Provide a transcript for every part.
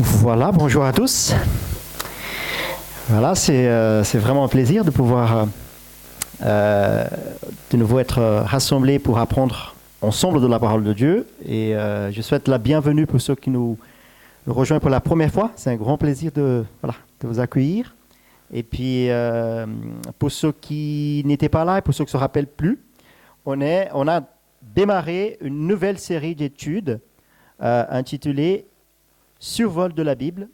Voilà, bonjour à tous. Voilà, c'est vraiment un plaisir de pouvoir de nouveau être rassemblés pour apprendre ensemble de la parole de Dieu. Et je souhaite la bienvenue pour ceux qui nous rejoignent pour la première fois. C'est un grand plaisir de vous accueillir. Et puis, pour ceux qui n'étaient pas là et pour ceux qui ne se rappellent plus, on a démarré une nouvelle série d'études intitulée Survol de la Bible,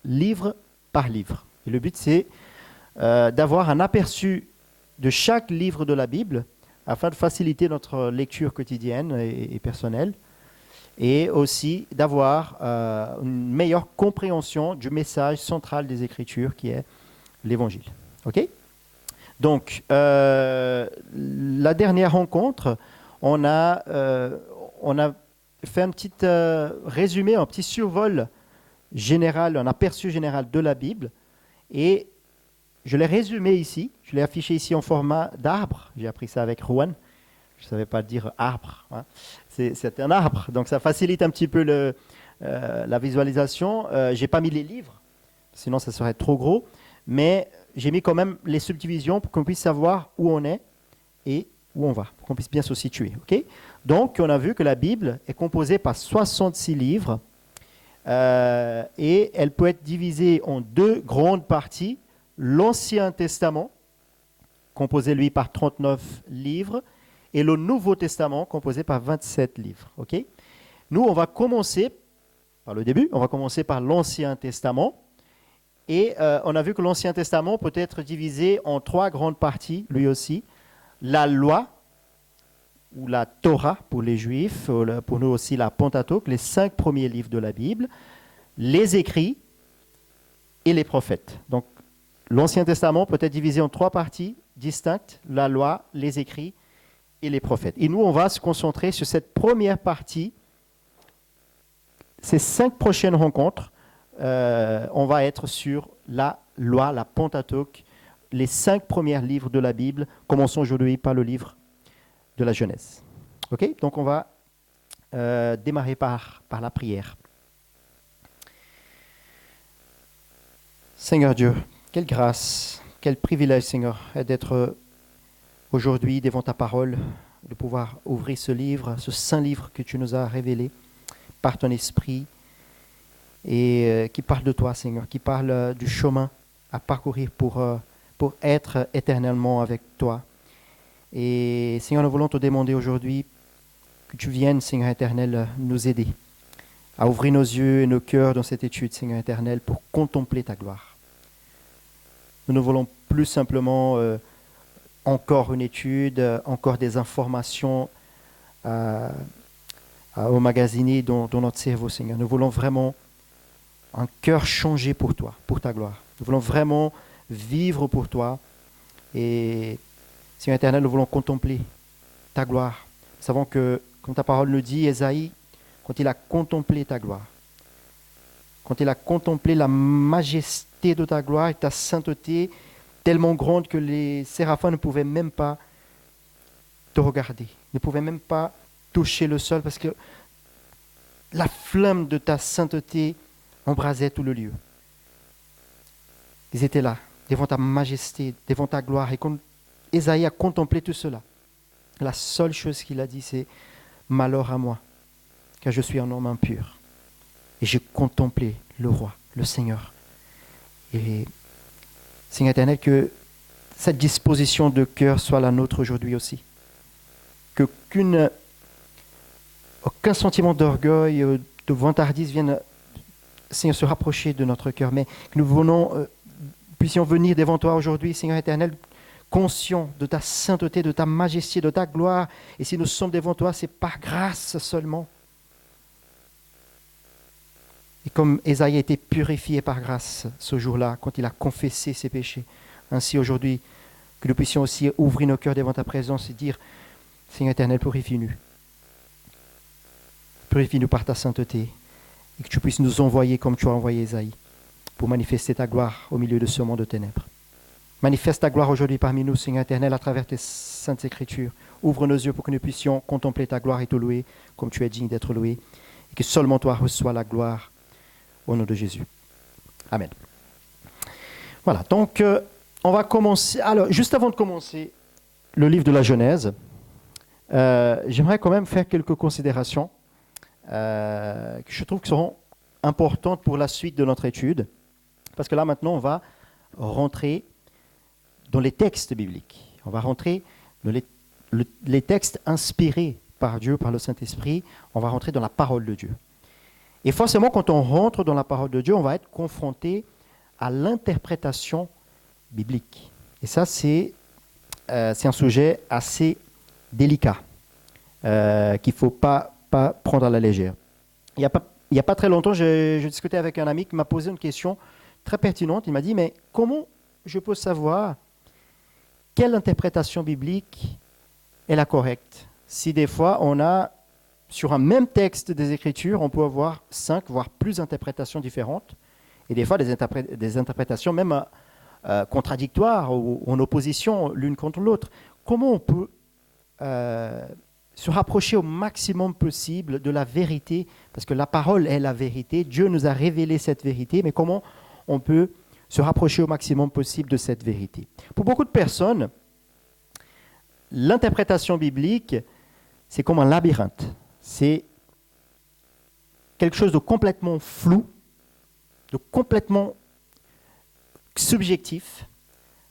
livre par livre. Et le but, c'est d'avoir un aperçu de chaque livre de la Bible afin de faciliter notre lecture quotidienne et personnelle, et aussi d'avoir une meilleure compréhension du message central des Écritures qui est l'Évangile. OK ? Donc, la dernière rencontre, on a fait un petit résumé, un petit survol général, un aperçu général de la Bible. Et je l'ai résumé ici, je l'ai affiché ici en format d'arbre. J'ai appris ça avec Juan. Je ne savais pas dire arbre. Hein. C'est un arbre, donc ça facilite un petit peu la visualisation. Je n'ai pas mis les livres, sinon ça serait trop gros. Mais j'ai mis quand même les subdivisions pour qu'on puisse savoir où on est et où on va, pour qu'on puisse bien se situer. Okay ? Donc, on a vu que la Bible est composée par 66 livres et elle peut être divisée en deux grandes parties. L'Ancien Testament, composé, lui, par 39 livres, et le Nouveau Testament, composé par 27 livres. Okay ? Nous, on va commencer par le début, on va commencer par l'Ancien Testament. Et on a vu que l'Ancien Testament peut être divisé en trois grandes parties, lui aussi. La loi, ou la Torah pour les Juifs, pour nous aussi la Pentateuque, les 5 premiers livres de la Bible, les écrits et les prophètes. Donc, l'Ancien Testament peut être divisé en trois parties distinctes, la loi, les écrits et les prophètes. Et nous, on va se concentrer sur cette première partie. Ces 5 prochaines rencontres, on va être sur la loi, la Pentateuque, les 5 premiers livres de la Bible. Commençons aujourd'hui par le livre de la Genèse. Ok ? Donc on va démarrer par la prière. Seigneur Dieu, quelle grâce, quel privilège, Seigneur, d'être aujourd'hui devant ta parole, de pouvoir ouvrir ce livre, ce saint livre que tu nous as révélé par ton esprit, et qui parle de toi, Seigneur, qui parle du chemin à parcourir pour être éternellement avec toi. Et Seigneur, nous voulons te demander aujourd'hui que tu viennes, Seigneur éternel, nous aider à ouvrir nos yeux et nos cœurs dans cette étude, Seigneur éternel, pour contempler ta gloire. Nous ne voulons plus simplement encore une étude, encore des informations à emmagasiner dans notre cerveau, Seigneur. Nous voulons vraiment un cœur changé pour toi, pour ta gloire. Nous voulons vraiment vivre pour toi. Et Seigneur éternel, nous voulons contempler ta gloire. Nous savons que, comme ta parole nous dit, Ésaïe, quand il a contemplé ta gloire, quand il a contemplé la majesté de ta gloire et ta sainteté tellement grande que les séraphins ne pouvaient même pas te regarder, ne pouvaient même pas toucher le sol parce que la flamme de ta sainteté embrasait tout le lieu. Ils étaient là, devant ta majesté, devant ta gloire. Et quand Ésaïe a contemplé tout cela, la seule chose qu'il a dit, c'est « Malheur à moi, car je suis un homme impur. » Et j'ai contemplé le roi, le Seigneur. Et Seigneur éternel, que cette disposition de cœur soit la nôtre aujourd'hui aussi. Qu'aucun sentiment d'orgueil, de vantardise vienne, Seigneur, se rapprocher de notre cœur, mais que nous puissions venir devant toi aujourd'hui, Seigneur éternel, conscients de ta sainteté, de ta majesté, de ta gloire. Et si nous sommes devant toi, c'est par grâce seulement. Et comme Ésaïe a été purifié par grâce ce jour-là, quand il a confessé ses péchés, ainsi aujourd'hui, que nous puissions aussi ouvrir nos cœurs devant ta présence et dire, Seigneur éternel, purifie-nous. Purifie-nous par ta sainteté. Et que tu puisses nous envoyer comme tu as envoyé Ésaïe, pour manifester ta gloire au milieu de ce monde de ténèbres. Manifeste ta gloire aujourd'hui parmi nous, Seigneur éternel, à travers tes saintes écritures. Ouvre nos yeux pour que nous puissions contempler ta gloire et te louer comme tu es digne d'être loué. Et que seulement toi reçois la gloire au nom de Jésus. Amen. Voilà, donc on va commencer. Alors, juste avant de commencer le livre de la Genèse, j'aimerais quand même faire quelques considérations que je trouve qui seront importantes pour la suite de notre étude. Parce que là, maintenant, on va rentrer dans les textes bibliques. On va rentrer dans les textes inspirés par Dieu, par le Saint-Esprit. On va rentrer dans la parole de Dieu. Et forcément, quand on rentre dans la parole de Dieu, on va être confronté à l'interprétation biblique. Et ça, c'est un sujet assez délicat, qu'il ne faut pas prendre à la légère. Il n'y a pas très longtemps, je discutais avec un ami qui m'a posé une question très pertinente. Il m'a dit, mais comment je peux savoir quelle interprétation biblique est la correcte? Si des fois, on a, sur un même texte des Écritures, on peut avoir 5, voire plus d'interprétations différentes, et des fois des interprétations même contradictoires ou en opposition l'une contre l'autre. Comment on peut se rapprocher au maximum possible de la vérité? Parce que la parole est la vérité, Dieu nous a révélé cette vérité, mais comment on peut se rapprocher au maximum possible de cette vérité? Pour beaucoup de personnes, l'interprétation biblique, c'est comme un labyrinthe. C'est quelque chose de complètement flou, de complètement subjectif.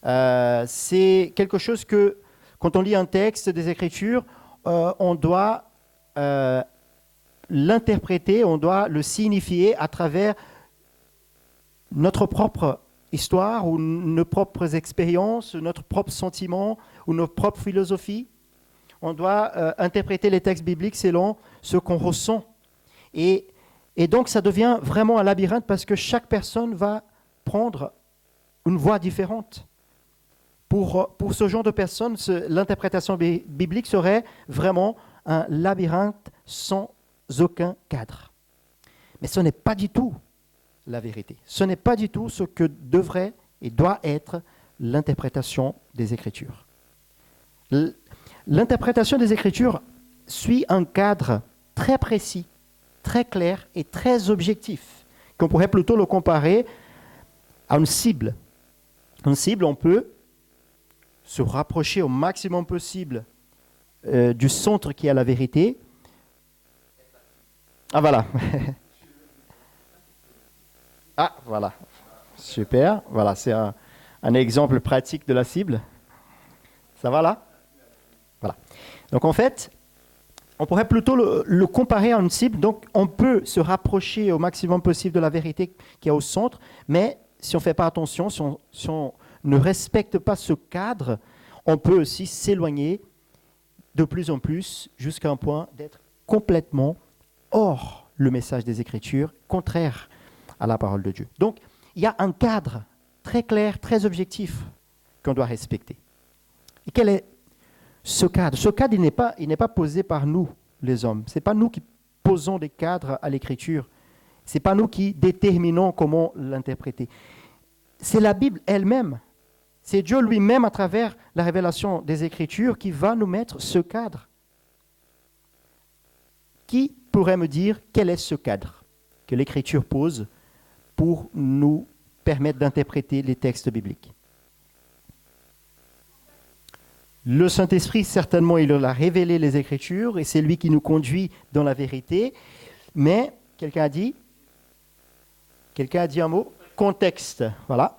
C'est quelque chose que, quand on lit un texte des Écritures, on doit l'interpréter, on doit le signifier à travers notre propre histoire ou nos propres expériences, notre propre sentiment ou nos propres philosophies. On doit interpréter les textes bibliques selon ce qu'on ressent. Et donc, ça devient vraiment un labyrinthe parce que chaque personne va prendre une voie différente. Pour ce genre de personnes, l'interprétation biblique serait vraiment un labyrinthe sans aucun cadre. Mais ce n'est pas du tout la vérité. Ce n'est pas du tout ce que devrait et doit être l'interprétation des Écritures. L'interprétation des Écritures suit un cadre très précis, très clair et très objectif, qu'on pourrait plutôt le comparer à une cible. Une cible, on peut se rapprocher au maximum possible du centre qui est la vérité. Ah voilà. Ah voilà. Super. Voilà, c'est un exemple pratique de la cible. Ça va là? Voilà. Donc en fait, on pourrait plutôt le comparer à une cible. Donc on peut se rapprocher au maximum possible de la vérité qui est au centre, mais si on ne fait pas attention, si on ne respecte pas ce cadre, on peut aussi s'éloigner de plus en plus jusqu'à un point d'être complètement hors le message des Écritures, contraire à la parole de Dieu. Donc, il y a un cadre très clair, très objectif qu'on doit respecter. Et quel est ce cadre? Ce cadre, il n'est pas posé par nous, les hommes. Ce n'est pas nous qui posons des cadres à l'Écriture. Ce n'est pas nous qui déterminons comment l'interpréter. C'est la Bible elle-même. C'est Dieu lui-même, à travers la révélation des Écritures, qui va nous mettre ce cadre. Qui pourrait me dire quel est ce cadre que l'Écriture pose pour nous permettre d'interpréter les textes bibliques? Le Saint-Esprit, certainement, il a révélé les Écritures et c'est lui qui nous conduit dans la vérité. Mais, quelqu'un a dit un mot? Contexte, voilà.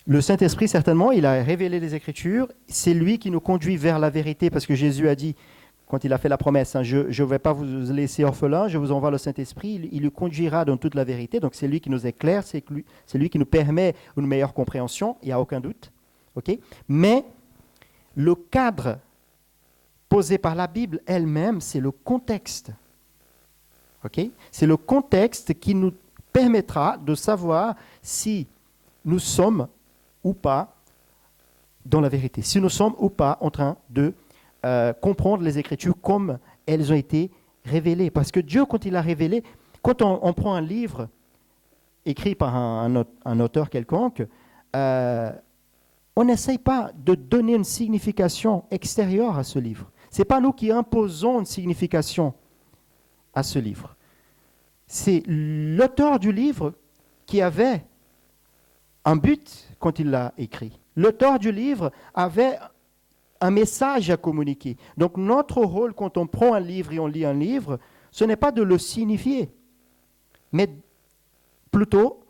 Le Saint-Esprit, certainement, il a révélé les Écritures. C'est lui qui nous conduit vers la vérité parce que Jésus a dit, quand il a fait la promesse, je ne vais pas vous laisser orphelins, je vous envoie le Saint-Esprit, il nous conduira dans toute la vérité. Donc c'est lui qui nous éclaire, c'est lui qui nous permet une meilleure compréhension, il n'y a aucun doute. Okay? Mais le cadre posé par la Bible elle-même, c'est le contexte. Okay? C'est le contexte qui nous permettra de savoir si nous sommes ou pas dans la vérité, si nous sommes ou pas en train de comprendre les Écritures comme elles ont été révélées. Parce que Dieu, quand il a révélé, quand on prend un livre écrit par un auteur quelconque, on n'essaye pas de donner une signification extérieure à ce livre. Ce n'est pas nous qui imposons une signification à ce livre. c'est l'auteur du livre qui avait un but quand il l'a écrit. L'auteur du livre avait un message à communiquer. Donc notre rôle quand on prend un livre et on lit un livre, ce n'est pas de le signifier, mais plutôt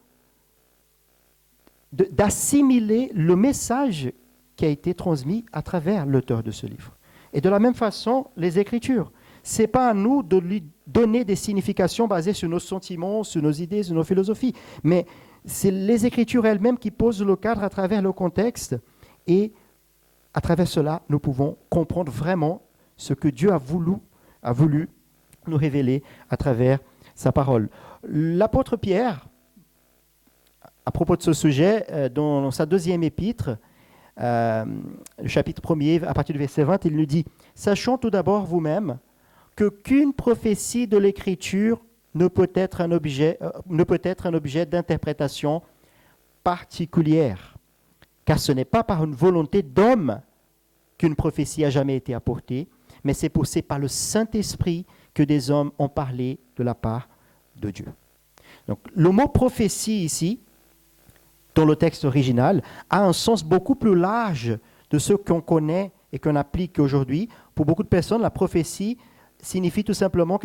d'assimiler le message qui a été transmis à travers l'auteur de ce livre. Et de la même façon, les Écritures. Ce n'est pas à nous de lui donner des significations basées sur nos sentiments, sur nos idées, sur nos philosophies, mais c'est les Écritures elles-mêmes qui posent le cadre à travers le contexte, et à travers cela, nous pouvons comprendre vraiment ce que Dieu a voulu nous révéler à travers sa parole. L'apôtre Pierre, à propos de ce sujet, dans sa deuxième épître, le chapitre 1er, à partir du verset 20, il nous dit « Sachons tout d'abord vous-même qu'aucune prophétie de l'Écriture ne peut être un objet d'interprétation particulière, car ce n'est pas par une volonté d'homme qu'une prophétie a jamais été apportée, mais c'est poussé par le Saint-Esprit que des hommes ont parlé de la part de Dieu. » Donc, le mot prophétie ici, dans le texte original, a un sens beaucoup plus large de ce qu'on connaît et qu'on applique aujourd'hui. Pour beaucoup de personnes, la prophétie signifie tout simplement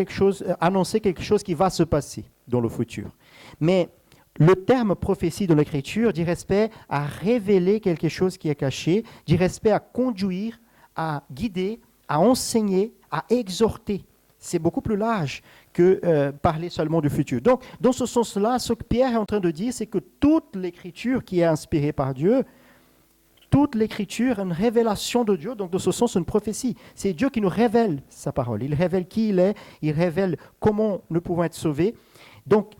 annoncer quelque chose qui va se passer dans le futur. Mais le terme prophétie dans l'Écriture dit respect à révéler quelque chose qui est caché, dit respect à conduire, à guider, à enseigner, à exhorter. C'est beaucoup plus large que parler seulement du futur. Donc, dans ce sens-là, ce que Pierre est en train de dire, c'est que toute l'Écriture qui est inspirée par Dieu, toute l'Écriture est une révélation de Dieu, donc dans ce sens, une prophétie. C'est Dieu qui nous révèle sa parole. Il révèle qui il est, il révèle comment nous pouvons être sauvés. Donc,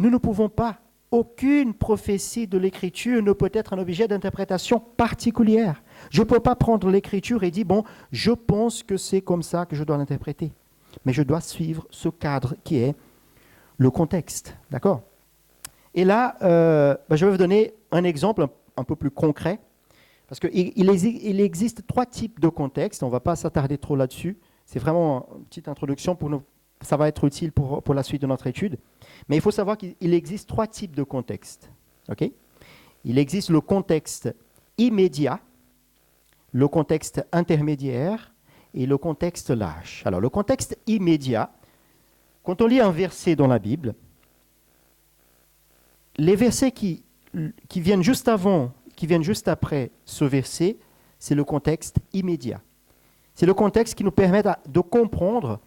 nous ne pouvons pas, aucune prophétie de l'Écriture ne peut être un objet d'interprétation particulière. Je ne peux pas prendre l'Écriture et dire, bon, je pense que c'est comme ça que je dois l'interpréter. Mais je dois suivre ce cadre qui est le contexte. D'accord ? Et là, je vais vous donner un exemple un peu plus concret. Parce qu'il existe 3 types de contextes. On ne va pas s'attarder trop là-dessus. C'est vraiment une petite introduction pour nous. Ça va être utile pour la suite de notre étude. Mais il faut savoir qu'il existe 3 types de contextes. Okay ? Il existe le contexte immédiat, le contexte intermédiaire et le contexte large. Alors, le contexte immédiat, quand on lit un verset dans la Bible, les versets qui viennent juste avant, qui viennent juste après ce verset, c'est le contexte immédiat. C'est le contexte qui nous permet de comprendre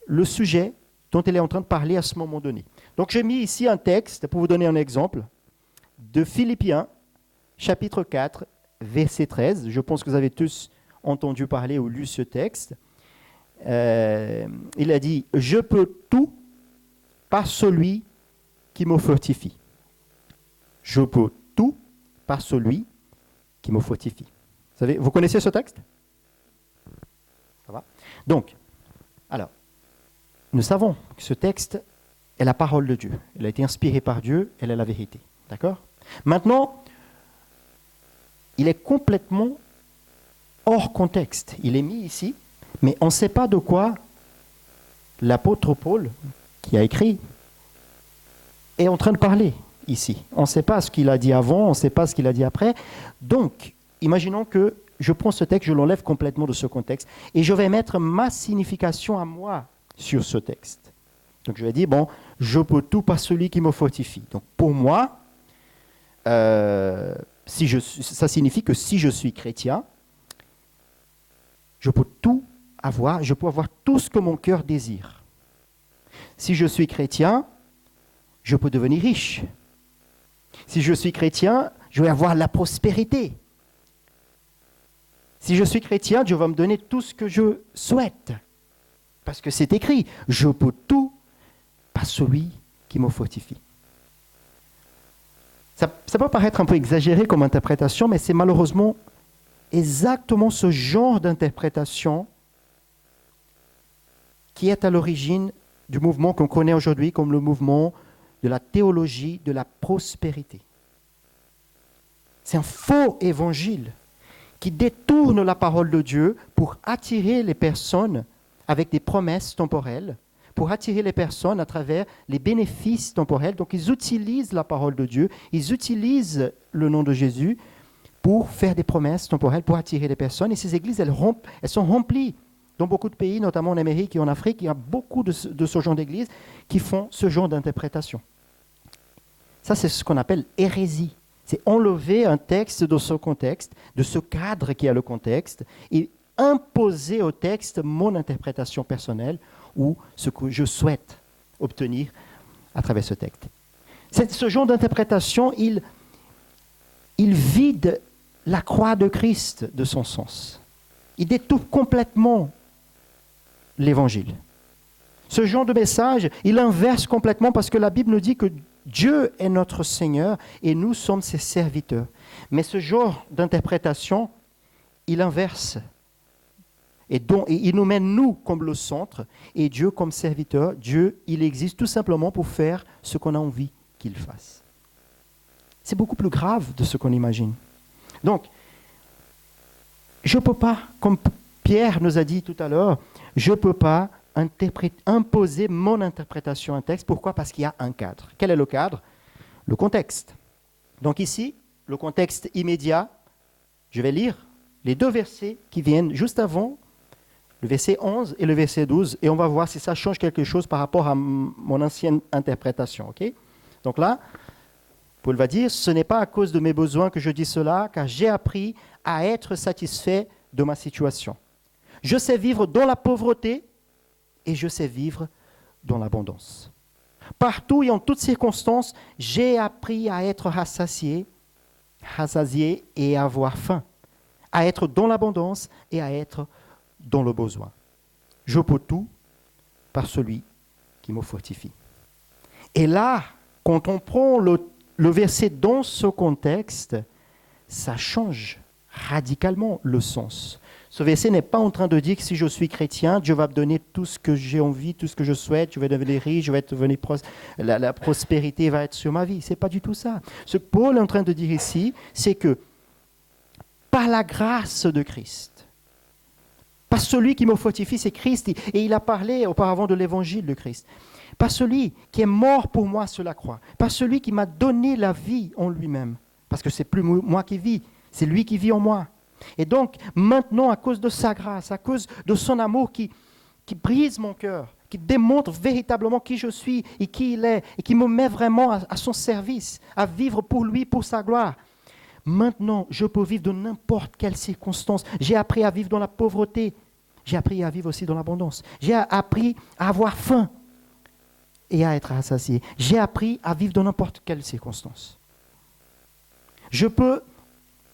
le sujet dont elle est en train de parler à ce moment donné. Donc j'ai mis ici un texte, pour vous donner un exemple, de Philippiens, chapitre 4, verset 13. Je pense que vous avez tous entendu parler ou lu ce texte. Il a dit « Je peux tout par celui qui me fortifie. » Je peux tout par celui qui me fortifie. Vous connaissez ce texte ? Ça va ? Donc, alors, nous savons que ce texte est la parole de Dieu. Elle a été inspirée par Dieu, elle est la vérité. D'accord ? Maintenant, il est complètement hors contexte. Il est mis ici, mais on ne sait pas de quoi l'apôtre Paul, qui a écrit, est en train de parler ici. On ne sait pas ce qu'il a dit avant, on ne sait pas ce qu'il a dit après. Donc, imaginons que je prends ce texte, je l'enlève complètement de ce contexte, et je vais mettre ma signification à moi sur ce texte. Donc, je vais dire, bon, je peux tout par celui qui me fortifie. Donc, pour moi, ça signifie que si je suis chrétien, je peux tout avoir, je peux avoir tout ce que mon cœur désire. Si je suis chrétien, je peux devenir riche. Si je suis chrétien, je vais avoir la prospérité. Si je suis chrétien, Dieu va me donner tout ce que je souhaite. Parce que c'est écrit, je peux tout par celui qui me fortifie. Ça peut paraître un peu exagéré comme interprétation, mais c'est malheureusement exactement ce genre d'interprétation qui est à l'origine du mouvement qu'on connaît aujourd'hui comme le mouvement de la théologie de la prospérité. C'est un faux évangile qui détourne la parole de Dieu pour attirer les personnes avec des promesses temporelles, pour attirer les personnes à travers les bénéfices temporels. Donc, ils utilisent la parole de Dieu, ils utilisent le nom de Jésus pour faire des promesses temporelles, pour attirer les personnes. Et ces églises, elles sont remplies. Dans beaucoup de pays, notamment en Amérique et en Afrique, il y a beaucoup de ce genre d'églises qui font ce genre d'interprétation. Ça, c'est ce qu'on appelle hérésie. C'est enlever un texte de ce contexte, de ce cadre qui a le contexte, et imposer au texte mon interprétation personnelle ou ce que je souhaite obtenir à travers ce texte. Ce genre d'interprétation, il vide la croix de Christ de son sens. Il détourne complètement l'évangile. Ce genre de message, il inverse complètement parce que la Bible nous dit que Dieu est notre Seigneur et nous sommes ses serviteurs. Mais ce genre d'interprétation, il inverse. Et il nous met nous comme le centre et Dieu comme serviteur. Dieu, il existe tout simplement pour faire ce qu'on a envie qu'il fasse. C'est beaucoup plus grave de ce qu'on imagine. Donc, je ne peux pas, comme Pierre nous a dit tout à l'heure, je ne peux pas imposer mon interprétation à un texte. Pourquoi ? Parce qu'il y a un cadre. Quel est le cadre ? Le contexte. Donc ici, le contexte immédiat, je vais lire les deux versets qui viennent juste avant, le verset 11 et le verset 12, et on va voir si ça change quelque chose par rapport à mon ancienne interprétation. Okay ? Donc là, Paul va dire, ce n'est pas à cause de mes besoins que je dis cela, car j'ai appris à être satisfait de ma situation. Je sais vivre dans la pauvreté et je sais vivre dans l'abondance. Partout et en toutes circonstances, j'ai appris à être rassasié et à avoir faim, à être dans l'abondance et à être dans le besoin. Je peux tout par celui qui me fortifie. Et là, quand on prend le verset dans ce contexte, ça change radicalement le sens. Ce verset n'est pas en train de dire que si je suis chrétien, Dieu va me donner tout ce que j'ai envie, tout ce que je souhaite, je vais devenir riche, je vais devenir la prospérité va être sur ma vie. Ce n'est pas du tout ça. Ce que Paul est en train de dire ici, c'est que par la grâce de Christ, par celui qui me fortifie, c'est Christ, et il a parlé auparavant de l'évangile de Christ, par celui qui est mort pour moi sur la croix, par celui qui m'a donné la vie en lui-même, parce que c'est plus moi qui vis, c'est lui qui vit en moi. Et donc, maintenant, à cause de sa grâce, à cause de son amour qui brise mon cœur, qui démontre véritablement qui je suis et qui il est, et qui me met vraiment à son service, à vivre pour lui, pour sa gloire. Maintenant, je peux vivre dans n'importe quelle circonstance. J'ai appris à vivre dans la pauvreté. J'ai appris à vivre aussi dans l'abondance. J'ai appris à avoir faim et à être rassasié. J'ai appris à vivre dans n'importe quelle circonstance. Je peux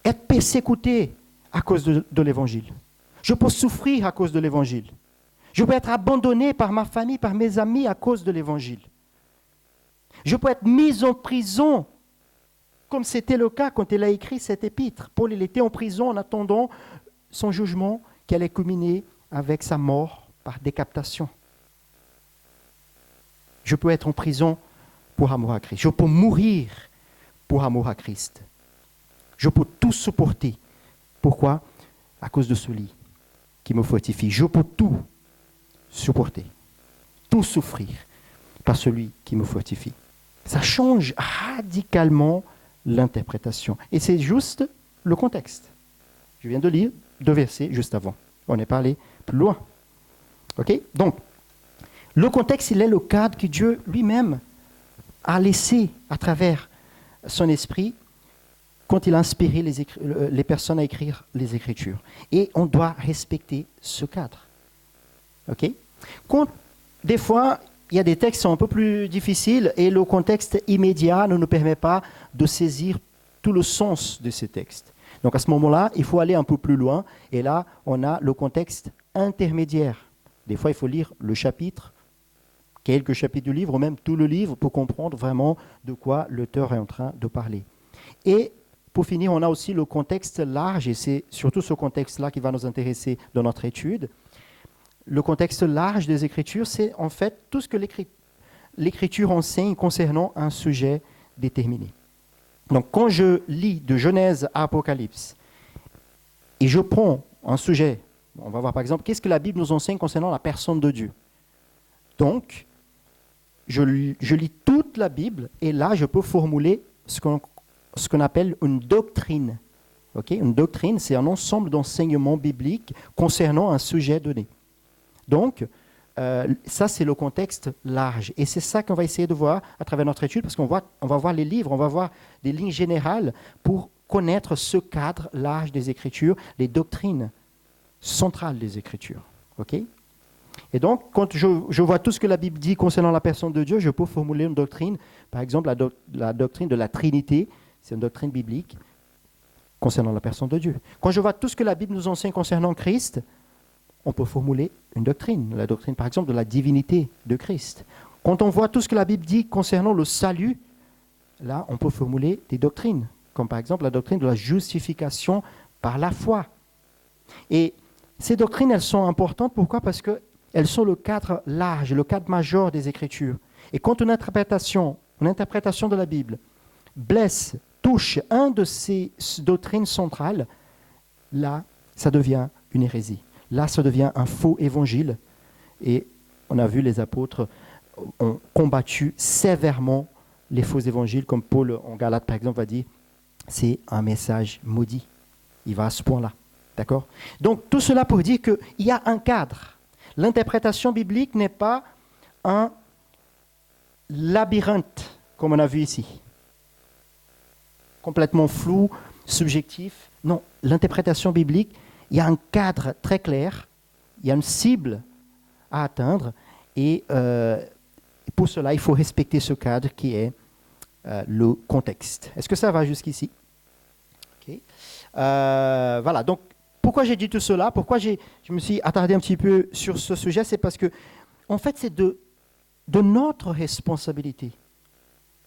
être persécuté à cause de l'évangile. Je peux souffrir à cause de l'évangile. Je peux être abandonné par ma famille, par mes amis à cause de l'évangile. Je peux être mis en prison, comme c'était le cas quand il a écrit cet épître. Paul, il était en prison en attendant son jugement qui allait culminer avec sa mort par décapitation. Je peux être en prison pour amour à Christ. Je peux mourir pour amour à Christ. Je peux tout supporter. Pourquoi ? À cause de celui qui me fortifie. Je peux tout supporter, tout souffrir par celui qui me fortifie. Ça change radicalement l'interprétation. Et c'est juste le contexte. Je viens de lire 2 versets juste avant. On n'est pas allé plus loin. OK ? Donc, le contexte, il est le cadre que Dieu lui-même a laissé à travers son esprit quand il a inspiré les personnes à écrire les Écritures. Et on doit respecter ce cadre. OK ? Quand, des fois, il y a des textes qui sont un peu plus difficiles et le contexte immédiat ne nous permet pas de saisir tout le sens de ces textes. Donc à ce moment-là, il faut aller un peu plus loin et là, on a le contexte intermédiaire. Des fois, il faut lire le chapitre, quelques chapitres du livre, ou même tout le livre pour comprendre vraiment de quoi l'auteur est en train de parler. Et pour finir, on a aussi le contexte large, et c'est surtout ce contexte-là qui va nous intéresser dans notre étude. Le contexte large des Écritures, c'est en fait tout ce que l'Écriture enseigne concernant un sujet déterminé. Donc quand je lis de Genèse à Apocalypse, et je prends un sujet, on va voir par exemple, qu'est-ce que la Bible nous enseigne concernant la personne de Dieu ? Donc, je lis toute la Bible et là, je peux formuler ce qu'on appelle une doctrine. Okay? Une doctrine, c'est un ensemble d'enseignements bibliques concernant un sujet donné. Donc, ça, c'est le contexte large. Et c'est ça qu'on va essayer de voir à travers notre étude, parce qu'on va voir les livres, on va voir des lignes générales pour connaître ce cadre large des Écritures, les doctrines centrales des Écritures. Okay? Et donc, quand je vois tout ce que la Bible dit concernant la personne de Dieu, je peux formuler une doctrine. Par exemple, la doctrine de la Trinité, c'est une doctrine biblique concernant la personne de Dieu. Quand je vois tout ce que la Bible nous enseigne concernant Christ, on peut formuler une doctrine. La doctrine, par exemple, de la divinité de Christ. Quand on voit tout ce que la Bible dit concernant le salut, là, on peut formuler des doctrines, comme par exemple la doctrine de la justification par la foi. Et ces doctrines, elles sont importantes. Pourquoi ? Parce qu'elles sont le cadre large, le cadre majeur des Écritures. Et quand une interprétation de la Bible blesse, touche un de ces doctrines centrales, là, ça devient une hérésie. Là, ça devient un faux évangile. Et on a vu les apôtres ont combattu sévèrement les faux évangiles, comme Paul en Galates, par exemple, va dire, c'est un message maudit. Il va à ce point-là. D'accord ? Donc, tout cela pour dire qu'il y a un cadre. L'interprétation biblique n'est pas un labyrinthe, comme on a vu ici. Complètement flou, subjectif. Non, l'interprétation biblique, il y a un cadre très clair, il y a une cible à atteindre, et pour cela, il faut respecter ce cadre qui est le contexte. Est-ce que ça va jusqu'ici ? Okay. Voilà, donc pourquoi j'ai dit tout cela ? Pourquoi je me suis attardé un petit peu sur ce sujet ? C'est parce que, en fait, c'est de notre responsabilité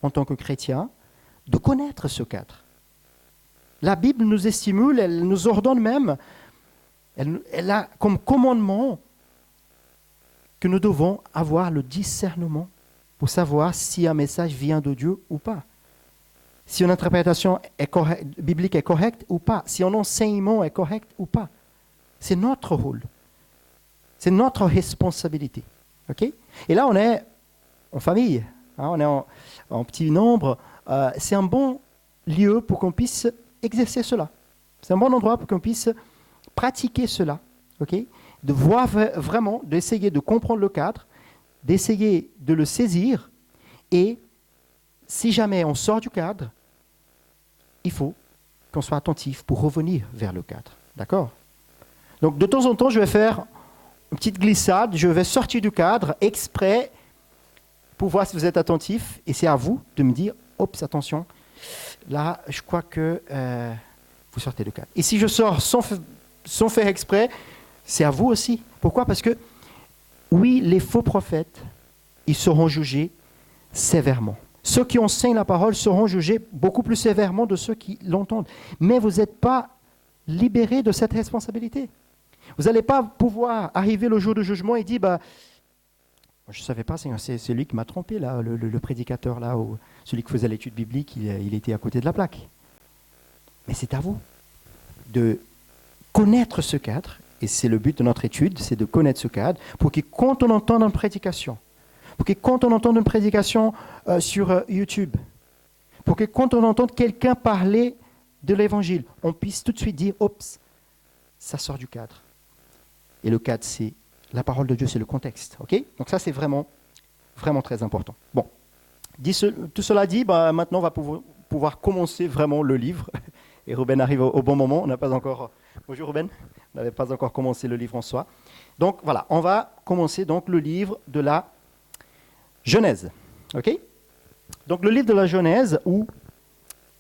en tant que chrétiens de connaître ce cadre. La Bible nous stimule, elle nous ordonne même, elle a comme commandement que nous devons avoir le discernement pour savoir si un message vient de Dieu ou pas. Si une interprétation biblique est correcte ou pas. Si un enseignement est correct ou pas. C'est notre rôle. C'est notre responsabilité. Okay ? Et là, on est en famille. Hein, on est en petit nombre. C'est un bon lieu pour qu'on puisse exercer cela. C'est un bon endroit pour qu'on puisse pratiquer cela. Okay ? De voir vraiment, d'essayer de comprendre le cadre, d'essayer de le saisir, et si jamais on sort du cadre, il faut qu'on soit attentif pour revenir vers le cadre. D'accord ? Donc de temps en temps, je vais faire une petite glissade, je vais sortir du cadre exprès pour voir si vous êtes attentif, et c'est à vous de me dire, oups, attention, là, je crois que vous sortez du cadre. Et si je sors sans faire exprès, c'est à vous aussi. Pourquoi ? Parce que, oui, les faux prophètes, ils seront jugés sévèrement. Ceux qui enseignent la parole seront jugés beaucoup plus sévèrement de ceux qui l'entendent. Mais vous n'êtes pas libérés de cette responsabilité. Vous n'allez pas pouvoir arriver le jour du jugement et dire, je ne savais pas, c'est lui qui m'a trompé, là, le prédicateur, là, ou celui qui faisait l'étude biblique, il était à côté de la plaque. Mais c'est à vous de connaître ce cadre, et c'est le but de notre étude, c'est de connaître ce cadre, pour que quand on entende une prédication, pour que quand on entende une prédication sur YouTube, pour que quand on entende quelqu'un parler de l'évangile, on puisse tout de suite dire, oups, ça sort du cadre. Et le cadre, c'est la parole de Dieu, c'est le contexte. Okay ? Donc ça, c'est vraiment, vraiment très important. Bon, tout cela dit, maintenant, on va pouvoir commencer vraiment le livre. Et Ruben arrive au bon moment. On n'a pas encore... Bonjour Ruben. On n'avait pas encore commencé le livre en soi. Donc voilà, on va commencer donc le livre de la Genèse. Ok ? Donc le livre de la Genèse, ou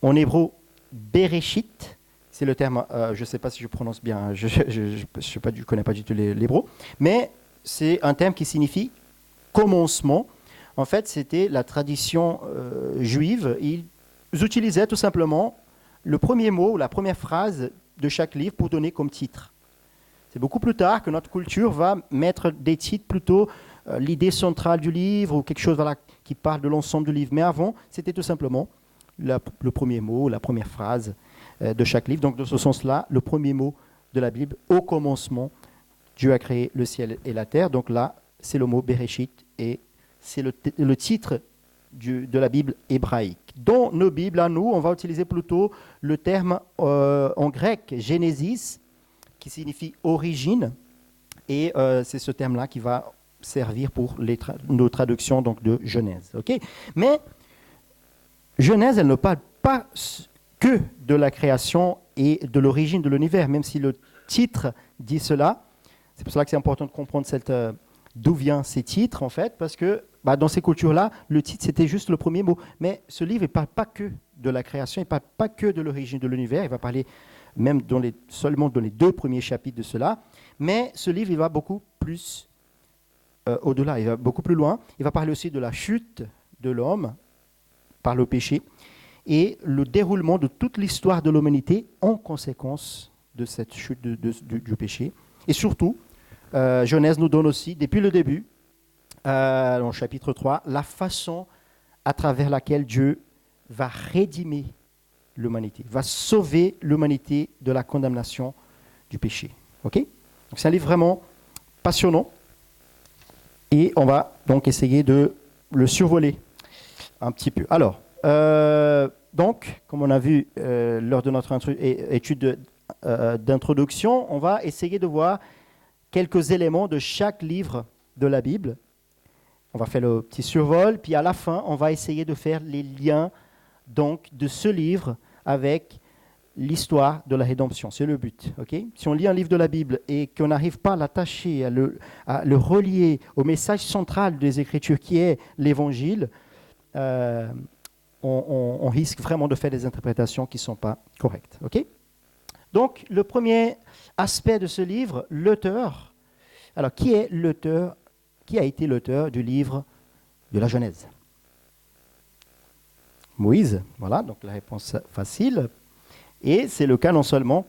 en hébreu Bereshit, c'est le terme, je ne sais pas si je prononce bien, je ne connais pas du tout l'hébreu, mais c'est un terme qui signifie commencement. En fait, c'était la tradition juive. Ils utilisaient tout simplement le premier mot ou la première phrase de chaque livre pour donner comme titre. C'est beaucoup plus tard que notre culture va mettre des titres plutôt l'idée centrale du livre ou quelque chose qui parle de l'ensemble du livre. Mais avant, c'était tout simplement le premier mot, la première phrase de chaque livre. Donc, de ce sens-là, le premier mot de la Bible, au commencement, Dieu a créé le ciel et la terre. Donc là, c'est le mot Bereshit et c'est le titre de la Bible hébraïque. Dans nos Bibles, à nous, on va utiliser plutôt le terme en grec, Genesis, qui signifie origine, et c'est ce terme-là qui va servir pour nos traductions donc, de Genèse. Okay? Mais Genèse, elle ne parle pas que de la création et de l'origine de l'univers, même si le titre dit cela. C'est pour cela que c'est important de comprendre d'où viennent ces titres, en fait, parce que dans ces cultures-là, le titre, c'était juste le premier mot. Mais ce livre, il ne parle pas que de la création, il ne parle pas que de l'origine de l'univers, il va parler même seulement dans les 2 premiers chapitres de cela. Mais ce livre, il va beaucoup plus au-delà, il va beaucoup plus loin. Il va parler aussi de la chute de l'homme par le péché et le déroulement de toute l'histoire de l'humanité en conséquence de cette chute du péché. Et surtout, Genèse nous donne aussi, depuis le début, dans le chapitre 3, la façon à travers laquelle Dieu va rédimer l'humanité, va sauver l'humanité de la condamnation du péché. Okay? Donc c'est un livre vraiment passionnant et on va donc essayer de le survoler un petit peu. Alors, donc, comme on a vu lors de notre étude d'introduction, on va essayer de voir quelques éléments de chaque livre de la Bible. On va faire le petit survol, puis à la fin, on va essayer de faire les liens donc, de ce livre avec l'histoire de la rédemption. C'est le but. Okay? Si on lit un livre de la Bible et qu'on n'arrive pas à l'attacher, à le relier au message central des Écritures qui est l'Évangile, on risque vraiment de faire des interprétations qui ne sont pas correctes. Okay? Donc, le premier aspect de ce livre, l'auteur. Alors, qui est l'auteur? Qui a été l'auteur du livre de la Genèse? Moïse, voilà, donc la réponse facile. Et c'est le cas non seulement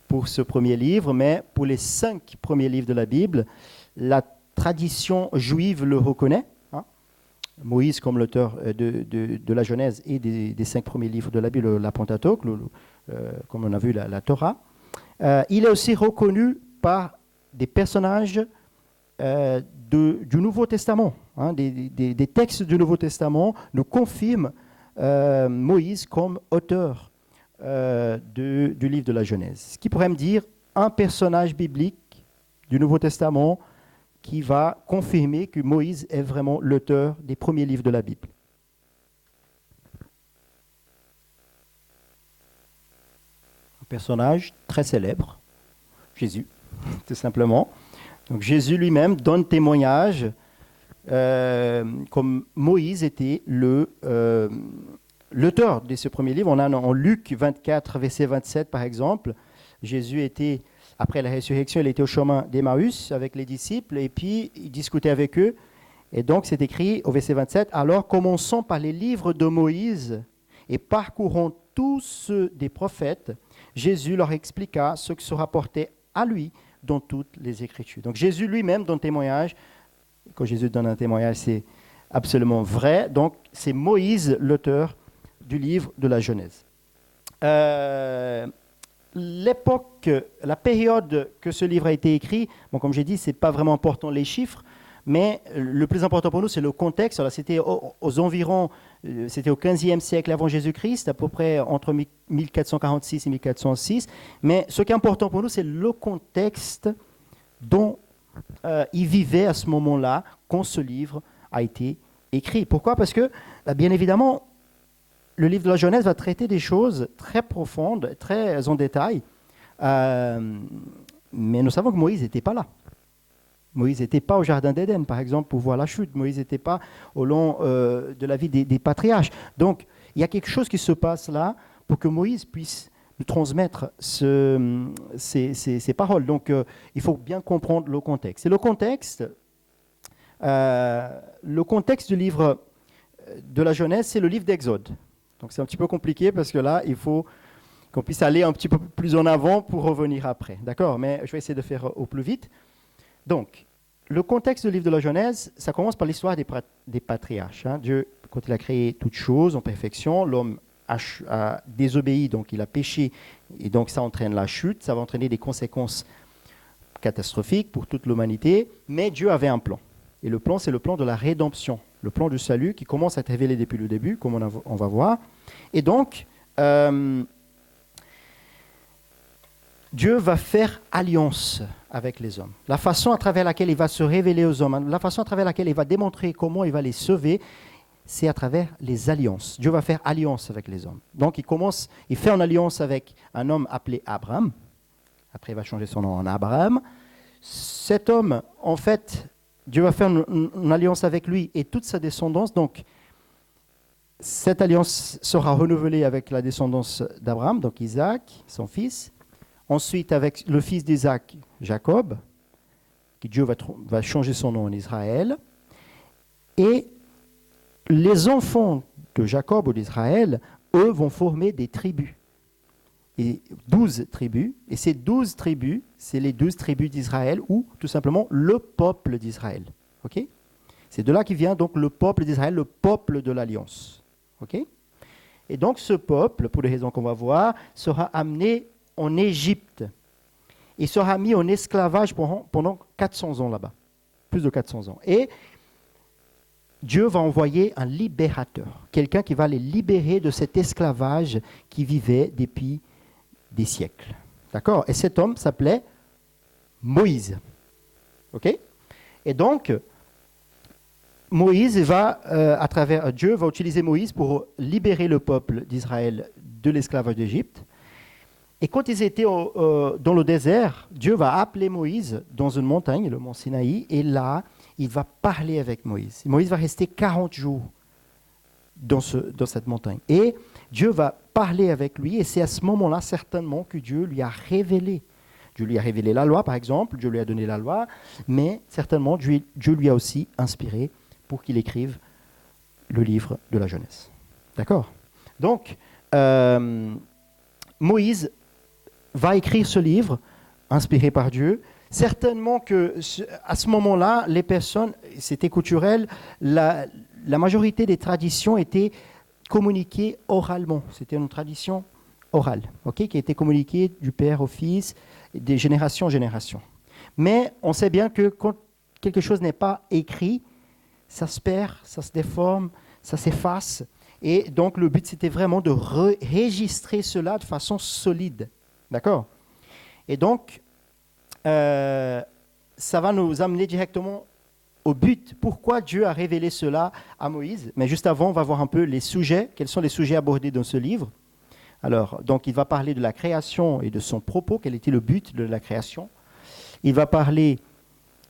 pour ce premier livre, mais pour les 5 premiers livres de la Bible, la tradition juive le reconnaît. Hein. Moïse comme l'auteur de la Genèse et des 5 premiers livres de la Bible, la Pentateuque, comme on a vu la Torah. Il est aussi reconnu par des personnages du Nouveau Testament. Hein, des textes du Nouveau Testament nous confirment Moïse comme auteur du livre de la Genèse. Ce qui pourrait me dire un personnage biblique du Nouveau Testament qui va confirmer que Moïse est vraiment l'auteur des premiers livres de la Bible. Un personnage très célèbre, Jésus, tout simplement. Donc Jésus lui-même donne témoignage comme Moïse était l'auteur de ce premier livre. On a en Luc 24, verset 27 par exemple, Jésus était, après la résurrection, il était au chemin d'Emmaüs avec les disciples et puis il discutait avec eux. Et donc c'est écrit au verset 27, « Alors commençons par les livres de Moïse et parcourons tous ceux des prophètes. Jésus leur expliqua ce qui se rapportait à lui dans toutes les Écritures. » Donc Jésus lui-même donne témoignage. Quand Jésus donne un témoignage, c'est absolument vrai. Donc c'est Moïse l'auteur du livre de la Genèse. L'époque, la période que ce livre a été écrit, bon, comme j'ai dit, ce n'est pas vraiment important les chiffres, mais le plus important pour nous, c'est le contexte. Alors, c'était aux environs, c'était au 15e siècle avant Jésus-Christ, à peu près entre 1446 et 1406. Mais ce qui est important pour nous, c'est le contexte dont il vivait à ce moment-là, quand ce livre a été écrit. Pourquoi? Parce que, bien évidemment, le livre de la Genèse va traiter des choses très profondes, très en détail. Mais nous savons que Moïse n'était pas là. Moïse n'était pas au Jardin d'Éden, par exemple, pour voir la chute. Moïse n'était pas au long de la vie des patriarches. Donc, il y a quelque chose qui se passe là pour que Moïse puisse nous transmettre ces paroles. Donc, il faut bien comprendre le contexte. Et le contexte du livre de la Genèse, c'est le livre d'Exode. Donc, c'est un petit peu compliqué parce que là, il faut qu'on puisse aller un petit peu plus en avant pour revenir après. D'accord? Mais je vais essayer de faire au plus vite. Donc, le contexte du livre de la Genèse, ça commence par l'histoire des patriarches. Hein. Dieu, quand il a créé toutes choses en perfection, l'homme a désobéi, donc il a péché, et donc ça entraîne la chute, ça va entraîner des conséquences catastrophiques pour toute l'humanité, mais Dieu avait un plan. Et le plan, c'est le plan de la rédemption, le plan du salut qui commence à être révélé depuis le début, comme on va voir. Et donc, Dieu va faire alliance avec les hommes. La façon à travers laquelle il va se révéler aux hommes, la façon à travers laquelle il va démontrer comment il va les sauver, c'est à travers les alliances. Dieu va faire alliance avec les hommes. Donc il fait une alliance avec un homme appelé Abraham. Après, il va changer son nom en Abraham. Cet homme, en fait, Dieu va faire une alliance avec lui et toute sa descendance. Donc, cette alliance sera renouvelée avec la descendance d'Abraham, donc Isaac, son fils. Ensuite, avec le fils d'Isaac, Jacob, qui Dieu va changer son nom en Israël. Et les enfants de Jacob ou d'Israël, eux, vont former des tribus. Et 12 tribus. Et ces 12 tribus, c'est les 12 tribus d'Israël ou tout simplement le peuple d'Israël. Okay? C'est de là qui vient donc le peuple d'Israël, le peuple de l'Alliance. Okay? Et donc ce peuple, pour les raisons qu'on va voir, sera amené en Égypte. Il sera mis en esclavage pendant 400 ans là-bas. Plus de 400 ans. Et Dieu va envoyer un libérateur, quelqu'un qui va les libérer de cet esclavage qui vivait depuis des siècles. D'accord? Et cet homme s'appelait Moïse. OK? Et donc, Moïse va, à travers Dieu, va utiliser Moïse pour libérer le peuple d'Israël de l'esclavage d'Égypte. Et quand ils étaient dans le désert, Dieu va appeler Moïse dans une montagne, le mont Sinaï, et là, il va parler avec Moïse. Moïse va rester 40 jours dans cette montagne. Et Dieu va parler avec lui, et c'est à ce moment-là, certainement, que Dieu lui a révélé. Dieu lui a révélé la loi, par exemple, Dieu lui a donné la loi, mais certainement, Dieu lui a aussi inspiré pour qu'il écrive le livre de la Genèse. D'accord? Donc, Moïse va écrire ce livre, inspiré par Dieu. Certainement qu'à ce moment-là, les personnes, c'était culturel, la majorité des traditions étaient communiquées oralement. C'était une tradition orale, okay, qui a été communiquée du père au fils, de génération en génération. Mais on sait bien que quand quelque chose n'est pas écrit, ça se perd, ça se déforme, ça s'efface. Et donc le but, c'était vraiment de enregistrer cela de façon solide. D'accord? Et donc, ça va nous amener directement au but. Pourquoi Dieu a révélé cela à Moïse? Mais juste avant, on va voir un peu les sujets. Quels sont les sujets abordés dans ce livre? Alors, donc, il va parler de la création et de son propos. Quel était le but de la création? Il va parler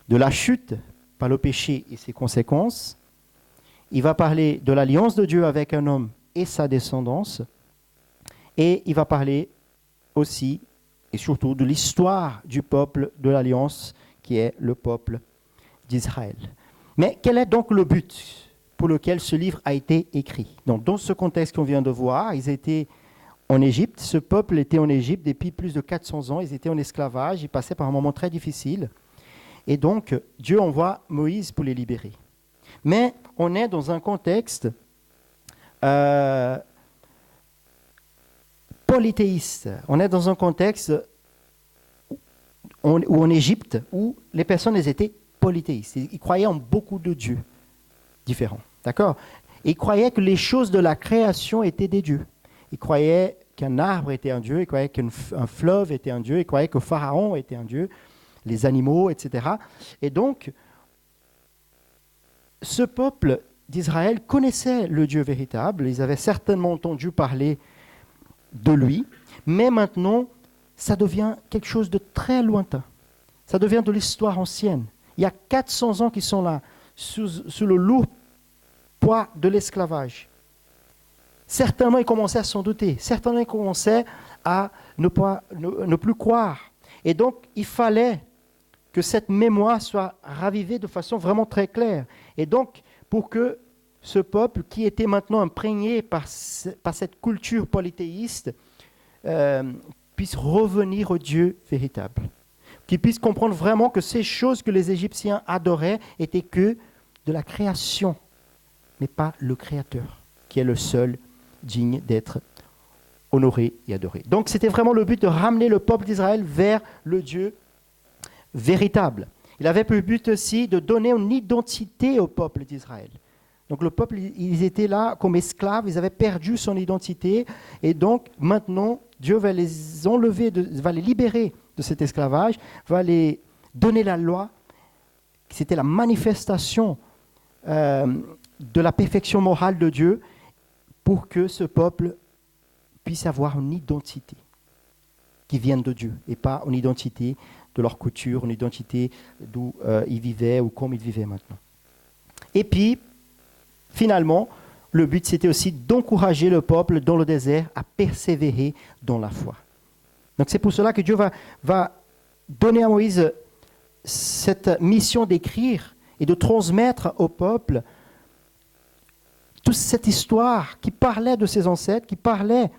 de la chute par le péché et ses conséquences. Il va parler de l'alliance de Dieu avec un homme et sa descendance. Et il va parler aussi et surtout de l'histoire du peuple de l'Alliance, qui est le peuple d'Israël. Mais quel est donc le but pour lequel ce livre a été écrit? Donc, dans ce contexte qu'on vient de voir, ils étaient en Égypte. Ce peuple était en Égypte depuis plus de 400 ans. Ils étaient en esclavage. Ils passaient par un moment très difficile. Et donc, Dieu envoie Moïse pour les libérer. Mais on est dans un contexte polythéiste. On est dans un contexte où en Égypte, où les personnes étaient polythéistes. Ils croyaient en beaucoup de dieux différents. D'accord? Ils croyaient que les choses de la création étaient des dieux. Ils croyaient qu'un arbre était un dieu, ils croyaient qu'un fleuve était un dieu, ils croyaient que Pharaon était un dieu, les animaux, etc. Et donc, ce peuple d'Israël connaissait le Dieu véritable. Ils avaient certainement entendu parler de lui, mais maintenant, ça devient quelque chose de très lointain. Ça devient de l'histoire ancienne. Il y a 400 ans qu'ils sont là, sous le lourd poids de l'esclavage. Certainement, ils commençaient à s'en douter. Certainement, ils commençaient à ne plus croire. Et donc, il fallait que cette mémoire soit ravivée de façon vraiment très claire. Et donc, pour que ce peuple, qui était maintenant imprégné par cette culture polythéiste, puisse revenir au Dieu véritable. Qu'il puisse comprendre vraiment que ces choses que les Égyptiens adoraient étaient que de la création, mais pas le Créateur, qui est le seul digne d'être honoré et adoré. Donc c'était vraiment le but de ramener le peuple d'Israël vers le Dieu véritable. Il avait pour but aussi de donner une identité au peuple d'Israël. Donc le peuple, ils étaient là comme esclaves, ils avaient perdu son identité, et donc maintenant, Dieu va les enlever, va les libérer de cet esclavage, va les donner la loi. C'était la manifestation de la perfection morale de Dieu pour que ce peuple puisse avoir une identité qui vienne de Dieu et pas une identité de leur couture, une identité d'où ils vivaient ou comme ils vivaient maintenant. Et puis, finalement, le but c'était aussi d'encourager le peuple dans le désert à persévérer dans la foi. Donc c'est pour cela que Dieu va donner à Moïse cette mission d'écrire et de transmettre au peuple toute cette histoire qui parlait de ses ancêtres, qui parlait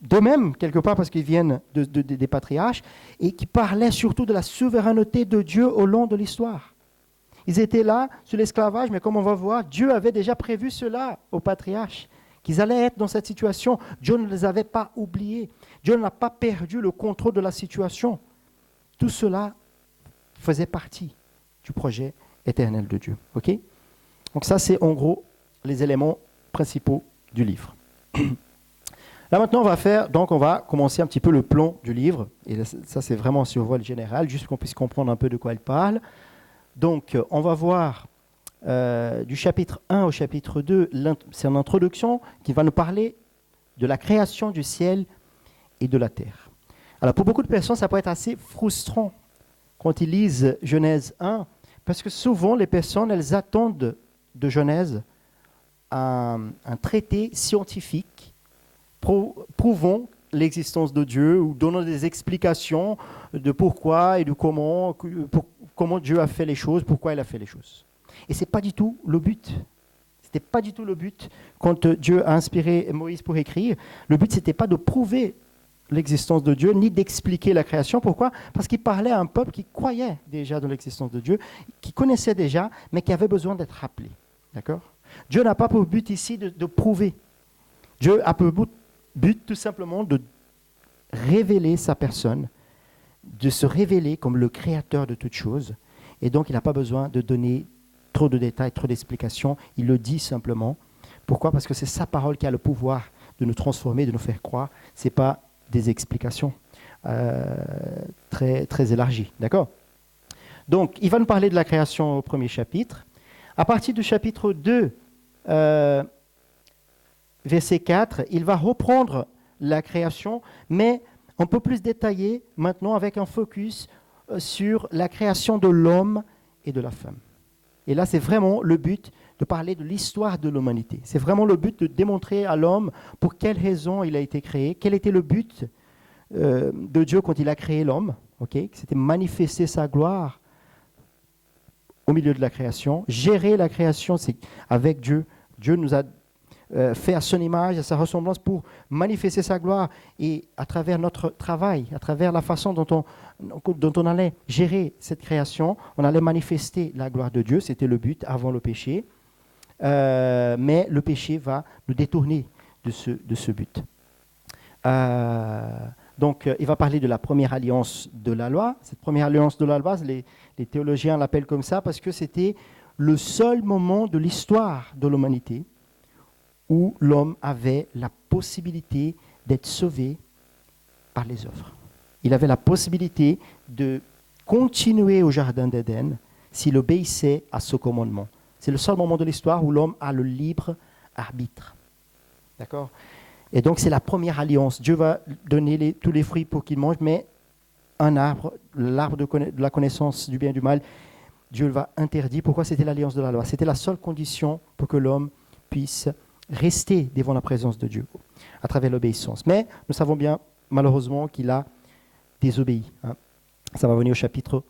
d'eux-mêmes, quelque part parce qu'ils viennent des patriarches, et qui parlait surtout de la souveraineté de Dieu au long de l'histoire. Ils étaient là sur l'esclavage, mais comme on va voir, Dieu avait déjà prévu cela aux patriarches, qu'ils allaient être dans cette situation. Dieu ne les avait pas oubliés. Dieu n'a pas perdu le contrôle de la situation. Tout cela faisait partie du projet éternel de Dieu. Okay? Donc ça, c'est en gros les éléments principaux du livre. Là maintenant, on va commencer un petit peu le plan du livre. Et ça, c'est vraiment un survol général, juste qu'on puisse comprendre un peu de quoi il parle. Donc, on va voir du chapitre 1 au chapitre 2, c'est une introduction qui va nous parler de la création du ciel et de la terre. Alors, pour beaucoup de personnes, ça peut être assez frustrant quand ils lisent Genèse 1, parce que souvent, les personnes, elles attendent de Genèse un traité scientifique prouvant l'existence de Dieu ou donnant des explications de pourquoi et de comment Dieu a fait les choses, pourquoi il a fait les choses. Et ce n'est pas du tout le but. Ce n'était pas du tout le but quand Dieu a inspiré Moïse pour écrire. Le but, ce n'était pas de prouver l'existence de Dieu, ni d'expliquer la création. Pourquoi ? Parce qu'il parlait à un peuple qui croyait déjà dans l'existence de Dieu, qui connaissait déjà, mais qui avait besoin d'être rappelé. D'accord ? Dieu n'a pas pour but ici de prouver. Dieu a pour but tout simplement de révéler sa personne, de se révéler comme le créateur de toutes choses. Et donc, il n'a pas besoin de donner trop de détails, trop d'explications. Il le dit simplement. Pourquoi ? Parce que c'est sa parole qui a le pouvoir de nous transformer, de nous faire croire. Ce n'est pas des explications très, très élargies. D'accord ? Donc, il va nous parler de la création au premier chapitre. À partir du chapitre 2, verset 4, il va reprendre la création, mais un peu plus détaillé maintenant avec un focus sur la création de l'homme et de la femme. Et là, c'est vraiment le but de parler de l'histoire de l'humanité. C'est vraiment le but de démontrer à l'homme pour quelle raison il a été créé, quel était le but de Dieu quand il a créé l'homme. Okay? C'était manifester sa gloire au milieu de la création. Gérer la création, c'est avec Dieu. Dieu nous a fait à son image, à sa ressemblance pour manifester sa gloire. Et à travers notre travail, à travers la façon dont on allait gérer cette création, on allait manifester la gloire de Dieu. C'était le but avant le péché. Mais le péché va nous détourner de ce but. Donc, il va parler de la première alliance de la loi. Cette première alliance de la loi, les théologiens l'appellent comme ça parce que c'était le seul moment de l'histoire de l'humanité où l'homme avait la possibilité d'être sauvé par les œuvres. Il avait la possibilité de continuer au jardin d'Éden s'il obéissait à ce commandement. C'est le seul moment de l'histoire où l'homme a le libre arbitre. D'accord ? Et donc, c'est la première alliance. Dieu va donner tous les fruits pour qu'il mange, mais un arbre, l'arbre de la connaissance du bien et du mal, Dieu va interdire. Pourquoi c'était l'alliance de la loi ? C'était la seule condition pour que l'homme puisse rester devant la présence de Dieu à travers l'obéissance. Mais nous savons bien, malheureusement, qu'il a désobéi. Ça va venir au chapitre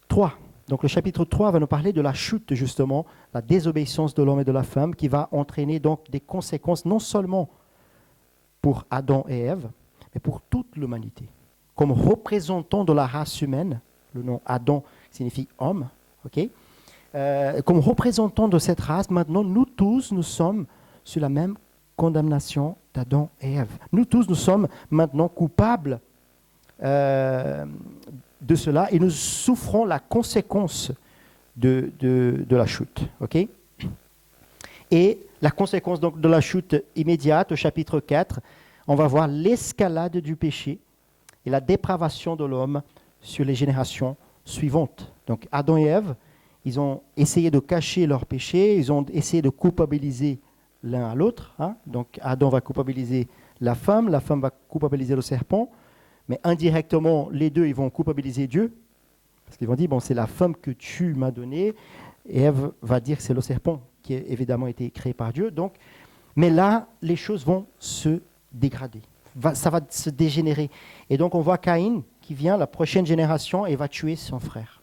3. Donc le chapitre 3 va nous parler de la chute, justement, la désobéissance de l'homme et de la femme, qui va entraîner donc des conséquences non seulement pour Adam et Ève, mais pour toute l'humanité. Comme représentant de la race humaine, le nom Adam signifie homme, ok ? Comme représentant de cette race, maintenant, nous tous, nous sommes sur la même condamnation d'Adam et Ève. Nous tous, nous sommes maintenant coupables de cela et nous souffrons la conséquence de la chute. Okay? Et la conséquence donc, de la chute immédiate, au chapitre 4, on va voir l'escalade du péché et la dépravation de l'homme sur les générations suivantes. Donc Adam et Ève, ils ont essayé de cacher leur péché, ils ont essayé de culpabiliser l'un à l'autre. Hein. Donc Adam va culpabiliser la femme va culpabiliser le serpent, mais indirectement, les deux, ils vont culpabiliser Dieu, parce qu'ils vont dire, bon, c'est la femme que tu m'as donnée, et Ève va dire que c'est le serpent qui a évidemment été créé par Dieu. Donc, mais là, les choses vont se dégrader, ça va se dégénérer. Et donc, on voit Caïn qui vient, la prochaine génération, et va tuer son frère.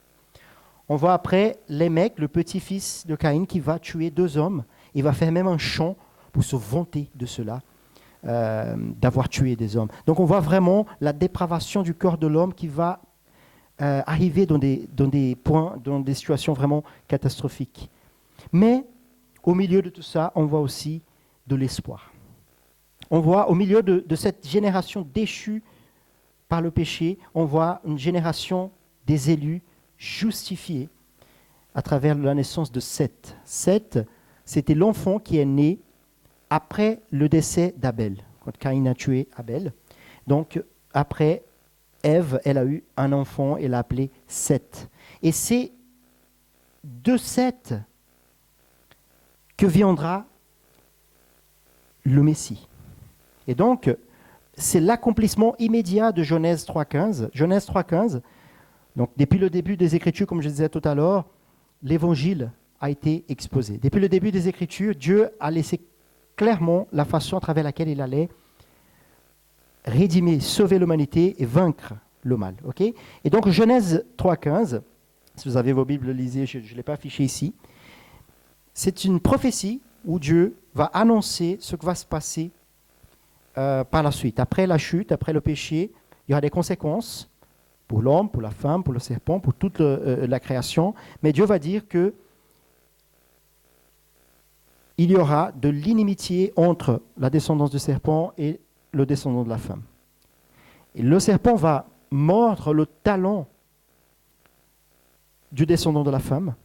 On voit après Lémec, le petit-fils de Caïn, qui va tuer 2 hommes. Il va faire même un chant pour se vanter de cela, d'avoir tué des hommes. Donc on voit vraiment la dépravation du cœur de l'homme qui va arriver dans des situations vraiment catastrophiques. Mais au milieu de tout ça, on voit aussi de l'espoir. On voit au milieu de cette génération déchue par le péché, on voit une génération des élus justifiés à travers la naissance de Seth. Seth, c'était l'enfant qui est né après le décès d'Abel, quand Caïn a tué Abel. Donc, après, Ève, elle a eu un enfant, elle l'a appelé Seth. Et c'est de Seth que viendra le Messie. Et donc, c'est l'accomplissement immédiat de Genèse 3.15. Genèse 3.15, donc depuis le début des Écritures, comme je disais tout à l'heure, l'Évangile a été exposé. Depuis le début des Écritures, Dieu a laissé clairement la façon à travers laquelle il allait rédimer, sauver l'humanité et vaincre le mal. Okay? Et donc Genèse 3.15, si vous avez vos Bibles, lisez, je ne l'ai pas affiché ici, c'est une prophétie où Dieu va annoncer ce qui va se passer par la suite. Après la chute, après le péché, il y aura des conséquences pour l'homme, pour la femme, pour le serpent, pour toute la création. Mais Dieu va dire que il y aura de l'inimitié entre la descendance du serpent et le descendant de la femme. Et le serpent va mordre le talon du descendant de la femme,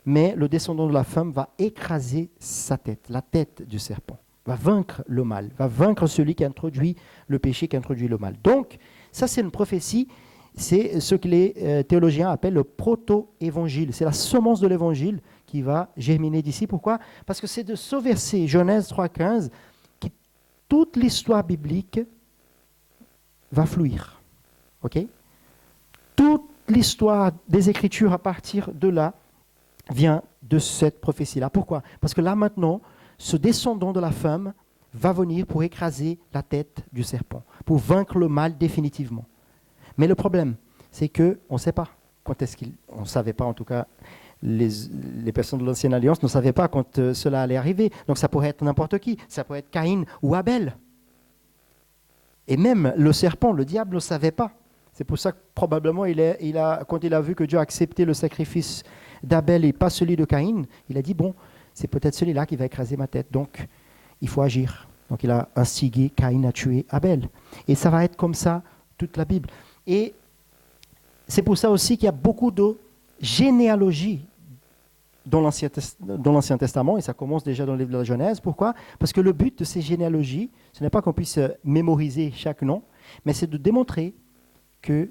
mais le descendant de la femme va écraser sa tête, la tête du serpent, va vaincre le mal, va vaincre celui qui introduit le péché, qui introduit le mal. Donc, ça c'est une prophétie, c'est ce que les théologiens appellent le proto-évangile. C'est la semence de l'évangile qui va germiner d'ici. Pourquoi ? Parce que c'est de ce verset, Genèse 3.15, que toute l'histoire biblique va fluir. Okay ? Toute l'histoire des Écritures à partir de là vient de cette prophétie-là. Pourquoi ? Parce que là maintenant, ce descendant de la femme va venir pour écraser la tête du serpent, pour vaincre le mal définitivement. Mais le problème, c'est qu'on ne sait pas quand est-ce on ne savait pas en tout cas, les personnes de l'Ancienne Alliance ne savaient pas quand cela allait arriver. Donc ça pourrait être n'importe qui, ça pourrait être Caïn ou Abel. Et même le serpent, le diable ne savait pas. C'est pour ça que probablement, quand il a vu que Dieu a accepté le sacrifice d'Abel et pas celui de Caïn, il a dit, bon, c'est peut-être celui-là qui va écraser ma tête, donc il faut agir. Donc il a instigé Caïn à tuer Abel. Et ça va être comme ça toute la Bible. Et c'est pour ça aussi qu'il y a beaucoup de généalogies dans l'Ancien Testament, et ça commence déjà dans le livre de la Genèse. Pourquoi ? Parce que le but de ces généalogies, ce n'est pas qu'on puisse mémoriser chaque nom, mais c'est de démontrer que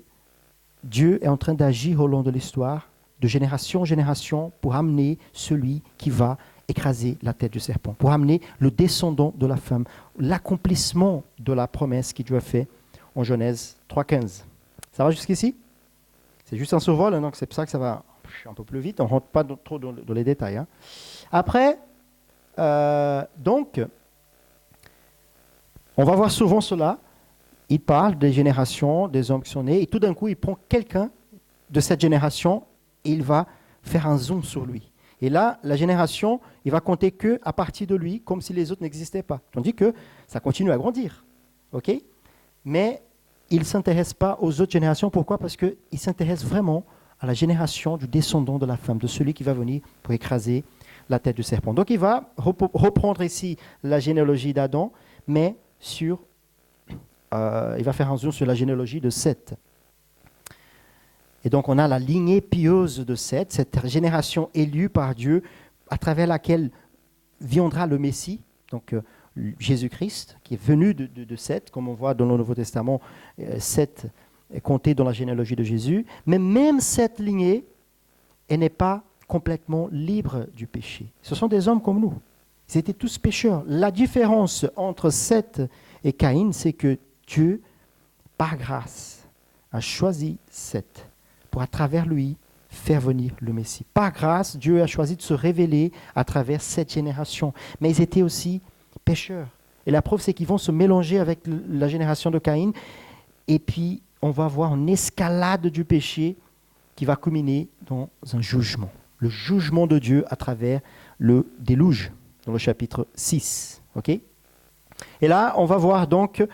Dieu est en train d'agir au long de l'histoire, de génération en génération, pour amener celui qui va écraser la tête du serpent, pour amener le descendant de la femme, l'accomplissement de la promesse que Dieu a fait en Genèse 3.15. Ça va jusqu'ici ? C'est juste un survol, hein, donc c'est pour ça que ça va un peu plus vite. On ne rentre pas trop dans les détails. Hein. Après, donc, on va voir souvent cela. Il parle des générations, des hommes qui sont nés, et tout d'un coup, il prend quelqu'un de cette génération et il va faire un zoom sur lui. Et là, la génération, il va compter qu'à partir de lui, comme si les autres n'existaient pas. Tandis que ça continue à grandir. OK ? Mais il ne s'intéresse pas aux autres générations. Pourquoi ? Parce qu'il s'intéresse vraiment à la génération du descendant de la femme, de celui qui va venir pour écraser la tête du serpent. Donc il va reprendre ici la généalogie d'Adam, mais il va faire un zoom sur la généalogie de Seth. Et donc on a la lignée pieuse de Seth, cette génération élue par Dieu, à travers laquelle viendra le Messie, donc Jésus-Christ, qui est venu de Seth, comme on voit dans le Nouveau Testament, Seth est compté dans la généalogie de Jésus. Mais même cette lignée, elle n'est pas complètement libre du péché. Ce sont des hommes comme nous. Ils étaient tous pécheurs. La différence entre Seth et Caïn, c'est que Dieu, par grâce, a choisi Seth pour, à travers lui, faire venir le Messie. Par grâce, Dieu a choisi de se révéler à travers cette génération. Mais ils étaient aussi pécheurs. Et la preuve, c'est qu'ils vont se mélanger avec la génération de Caïn. Et puis, on va voir une escalade du péché qui va culminer dans un jugement. Le jugement de Dieu à travers le déluge, dans le chapitre 6. Okay? Et là, on va voir donc,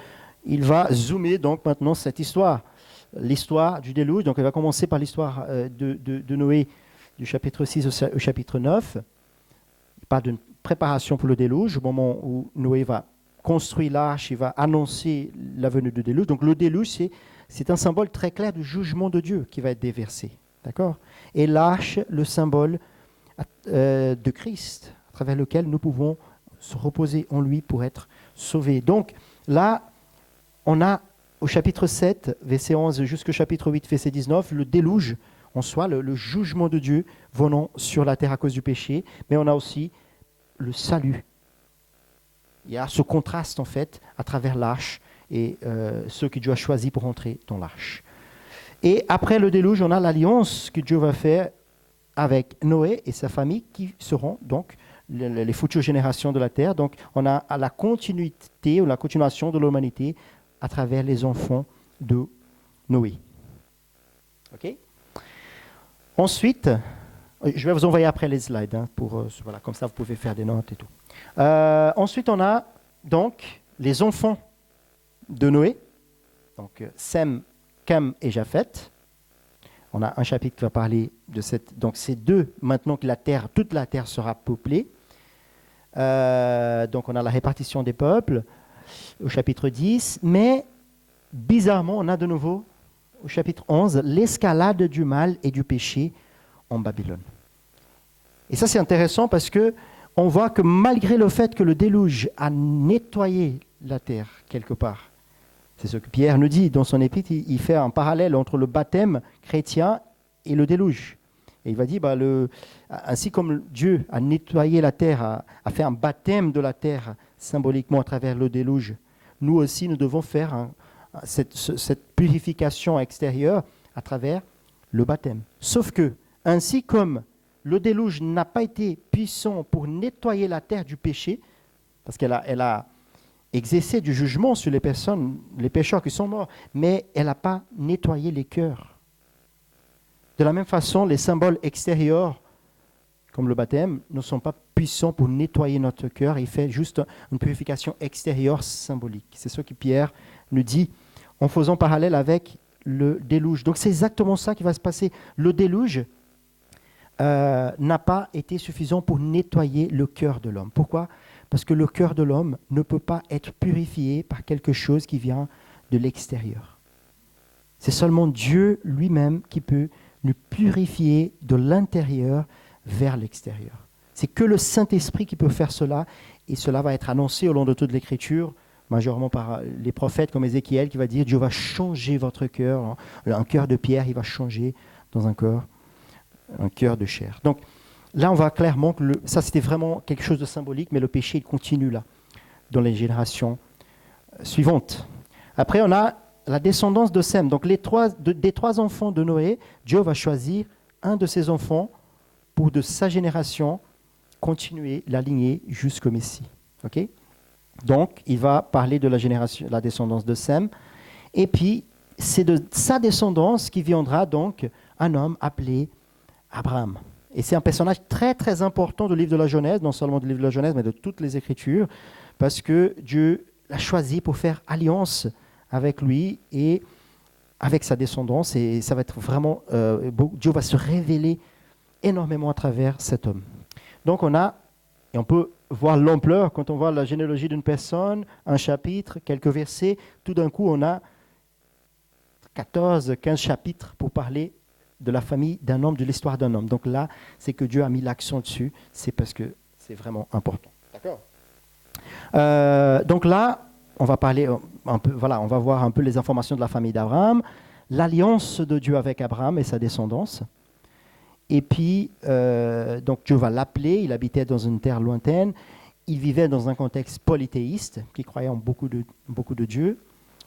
il va zoomer donc maintenant cette histoire. L'histoire du déluge, donc il va commencer par l'histoire de Noé du chapitre 6 au chapitre 9. Il parle d'une préparation pour le déluge, au moment où Noé va construire l'arche, il va annoncer la venue du déluge. Donc le déluge, c'est un symbole très clair du jugement de Dieu qui va être déversé. D'accord ? Et l'arche, le symbole de Christ, à travers lequel nous pouvons se reposer en lui pour être sauvés. Donc là, on a au chapitre 7, verset 11 jusqu'au chapitre 8, verset 19, le déluge en soi, le jugement de Dieu venant sur la terre à cause du péché, mais on a aussi le salut. Il y a ce contraste en fait à travers l'arche et ceux que Dieu a choisis pour entrer dans l'arche. Et après le déluge, on a l'alliance que Dieu va faire avec Noé et sa famille qui seront donc les futures générations de la terre. Donc on a la continuité ou la continuation de l'humanité à travers les enfants de Noé. OK ? Ensuite, je vais vous envoyer après les slides, voilà, comme ça vous pouvez faire des notes et tout. Ensuite, on a donc les enfants de Noé, donc Sem, Cam et Japheth. On a un chapitre qui va parler de donc ces deux, maintenant que toute la terre sera peuplée. Donc on a la répartition des peuples au chapitre 10, mais bizarrement, on a de nouveau au chapitre 11 l'escalade du mal et du péché en Babylone. Et ça c'est intéressant parce que on voit que malgré le fait que le déluge a nettoyé la terre quelque part, c'est ce que Pierre nous dit dans son épître, il fait un parallèle entre le baptême chrétien et le déluge. Et il va dire, ainsi comme Dieu a nettoyé la terre, a fait un baptême de la terre symboliquement à travers le déluge, nous aussi nous devons faire cette purification extérieure à travers le baptême. Sauf que, ainsi comme le déluge n'a pas été puissant pour nettoyer la terre du péché, parce qu'elle a exercé du jugement sur les personnes, les pécheurs qui sont morts, mais elle n'a pas nettoyé les cœurs. De la même façon, les symboles extérieurs, comme le baptême, ne sont pas puissants pour nettoyer notre cœur. Il fait juste une purification extérieure symbolique. C'est ce que Pierre nous dit en faisant parallèle avec le déluge. Donc c'est exactement ça qui va se passer. Le déluge n'a pas été suffisant pour nettoyer le cœur de l'homme. Pourquoi ? Parce que le cœur de l'homme ne peut pas être purifié par quelque chose qui vient de l'extérieur. C'est seulement Dieu lui-même qui peut nous purifier de l'intérieur vers l'extérieur. C'est que le Saint-Esprit qui peut faire cela, et cela va être annoncé au long de toute l'Écriture, majorement par les prophètes comme Ézéchiel, qui va dire « Dieu va changer votre cœur, un cœur de pierre, il va changer dans un cœur de chair. » Donc là, on voit clairement que ça c'était vraiment quelque chose de symbolique, mais le péché il continue là, dans les générations suivantes. Après, on a la descendance de Sem. Donc des trois enfants de Noé, Dieu va choisir un de ses enfants pour de sa génération continuer la lignée jusqu'au Messie. Okay ? Donc, il va parler de la descendance de Sem. Et puis, c'est de sa descendance qui viendra donc un homme appelé Abraham. Et c'est un personnage très très important du livre de la Genèse, non seulement du livre de la Genèse, mais de toutes les Écritures, parce que Dieu l'a choisi pour faire alliance avec lui et avec sa descendance. Et ça va être vraiment beau. Dieu va se révéler énormément à travers cet homme. Donc on peut voir l'ampleur quand on voit la généalogie d'une personne, un chapitre, quelques versets. Tout d'un coup, on a 14, 15 chapitres pour parler de la famille d'un homme, de l'histoire d'un homme. Donc là, c'est que Dieu a mis l'accent dessus, c'est parce que c'est vraiment important. D'accord. Donc là, on va parler un peu, voilà, on va voir un peu les informations de la famille d'Abraham, l'alliance de Dieu avec Abraham et sa descendance. Et puis, donc Dieu va l'appeler, il habitait dans une terre lointaine, il vivait dans un contexte polythéiste, qui croyait en beaucoup de dieux,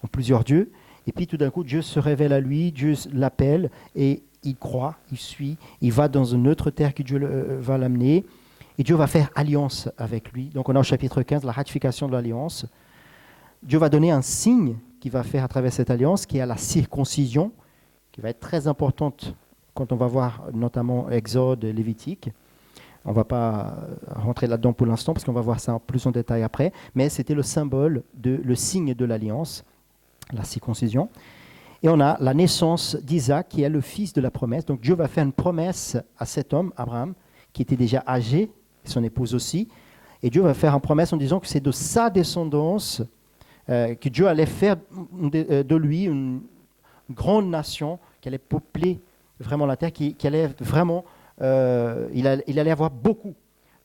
en plusieurs dieux. Et puis tout d'un coup, Dieu se révèle à lui, Dieu l'appelle et il croit, il suit, il va dans une autre terre que Dieu va l'amener. Et Dieu va faire alliance avec lui. Donc on a au chapitre 15 la ratification de l'alliance. Dieu va donner un signe qu'il va faire à travers cette alliance, qui est la circoncision, qui va être très importante quand on va voir notamment Exode et Lévitique. On ne va pas rentrer là-dedans pour l'instant, parce qu'on va voir ça plus en détail après. Mais c'était le symbole, le signe de l'alliance, la circoncision. Et on a la naissance d'Isaac, qui est le fils de la promesse. Donc Dieu va faire une promesse à cet homme, Abraham, qui était déjà âgé, son épouse aussi. Et Dieu va faire une promesse en disant que c'est de sa descendance que Dieu allait faire de lui une grande nation, qui allait peupler vraiment la terre, qui allait vraiment... il allait avoir beaucoup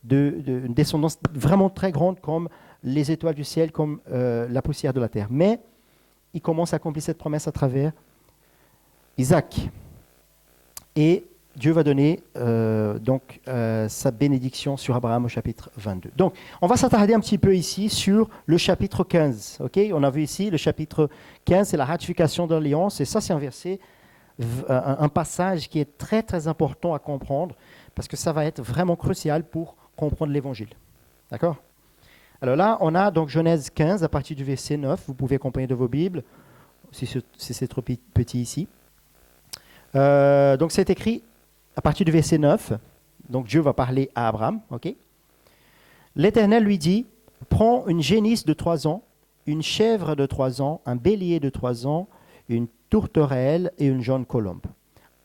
de descendance vraiment très grande, comme les étoiles du ciel, comme la poussière de la terre. Mais il commence à accomplir cette promesse à travers Isaac. Et Dieu va donner sa bénédiction sur Abraham au chapitre 22. Donc, on va s'attarder un petit peu ici sur le chapitre 15. Okay, on a vu ici le chapitre 15, c'est la ratification de l'alliance. Et ça, c'est un verset, un passage qui est très, très important à comprendre, parce que ça va être vraiment crucial pour comprendre l'Évangile. D'accord ? Alors là, on a donc Genèse 15, à partir du verset 9. Vous pouvez accompagner de vos Bibles, si c'est trop petit ici. Donc c'est écrit à partir du verset 9. Donc Dieu va parler à Abraham. Okay. L'Éternel lui dit, prends une génisse de 3 ans, une chèvre de 3 ans, un bélier de 3 ans, une tourterelle et une jaune colombe.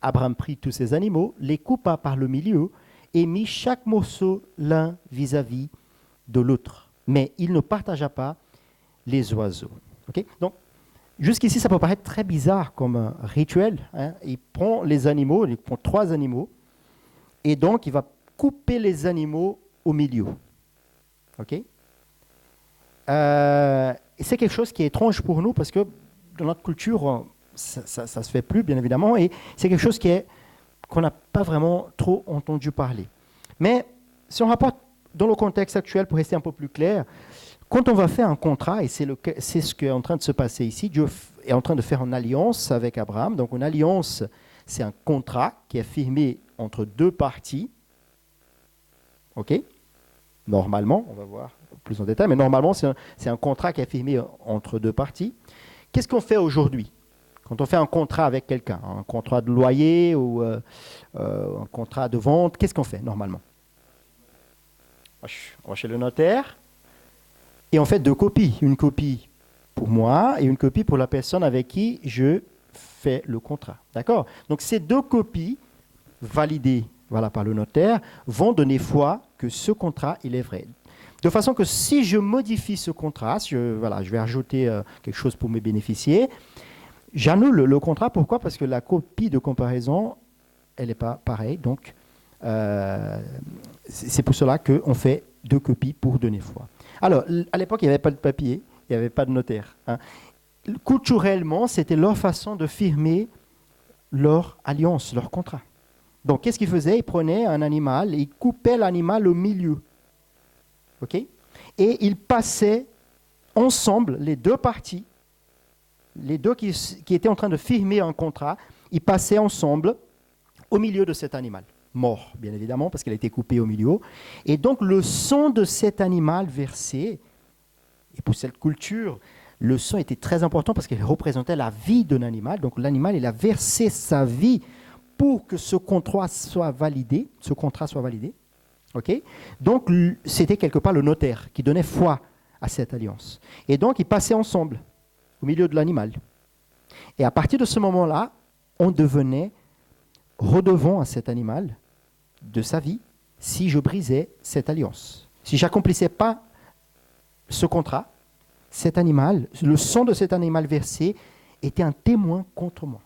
Abraham prit tous ces animaux, les coupa par le milieu et mit chaque morceau l'un vis-à-vis de l'autre. Mais il ne partagea pas les oiseaux. Okay. Donc, jusqu'ici, ça peut paraître très bizarre comme rituel. Hein. Il prend les animaux, il prend 3 animaux, et donc il va couper les animaux au milieu. Okay. C'est quelque chose qui est étrange pour nous, parce que dans notre culture, ça ne se fait plus, bien évidemment, et c'est quelque chose qu'on n'a pas vraiment trop entendu parler. Mais si on rapporte dans le contexte actuel, pour rester un peu plus clair, quand on va faire un contrat, et c'est ce qui est en train de se passer ici, Dieu est en train de faire une alliance avec Abraham. Donc une alliance, c'est un contrat qui est firmé entre 2 parties. OK ? Normalement, on va voir plus en détail, mais normalement, c'est un contrat qui est firmé entre 2 parties. Qu'est-ce qu'on fait aujourd'hui ? Quand on fait un contrat avec quelqu'un, un contrat de loyer ou un contrat de vente, qu'est-ce qu'on fait normalement ? On va chez le notaire et on fait 2 copies. Une copie pour moi et une copie pour la personne avec qui je fais le contrat. D'accord ? Donc ces 2 copies validées par le notaire vont donner foi que ce contrat, il est vrai. De façon que si je modifie ce contrat, je vais ajouter quelque chose pour mes bénéficiaires, j'annule le contrat. Pourquoi ? Parce que la copie de comparaison, elle n'est pas pareille. Donc, c'est pour cela qu'on fait 2 copies pour donner foi. Alors, à l'époque, il n'y avait pas de papier, il n'y avait pas de notaire. Hein. Culturellement, c'était leur façon de firmer leur alliance, leur contrat. Donc, qu'est-ce qu'ils faisaient ? Ils prenaient un animal et ils coupaient l'animal au milieu. OK ? Et ils passaient ensemble, les 2 parties, les 2 qui étaient en train de firmer un contrat, ils passaient ensemble au milieu de cet animal. Mort, bien évidemment, parce qu'elle a été coupée au milieu. Et donc, le sang de cet animal versé, et pour cette culture, le sang était très important parce qu'il représentait la vie d'un animal. Donc, l'animal, il a versé sa vie pour que ce contrat soit validé. Okay. Donc, c'était quelque part le notaire qui donnait foi à cette alliance. Et donc, ils passaient ensemble au milieu de l'animal. Et à partir de ce moment-là, on devenait redevant à cet animal de sa vie si je brisais cette alliance. Si je n'accomplissais pas ce contrat, cet animal, le sang de cet animal versé était un témoin contre moi.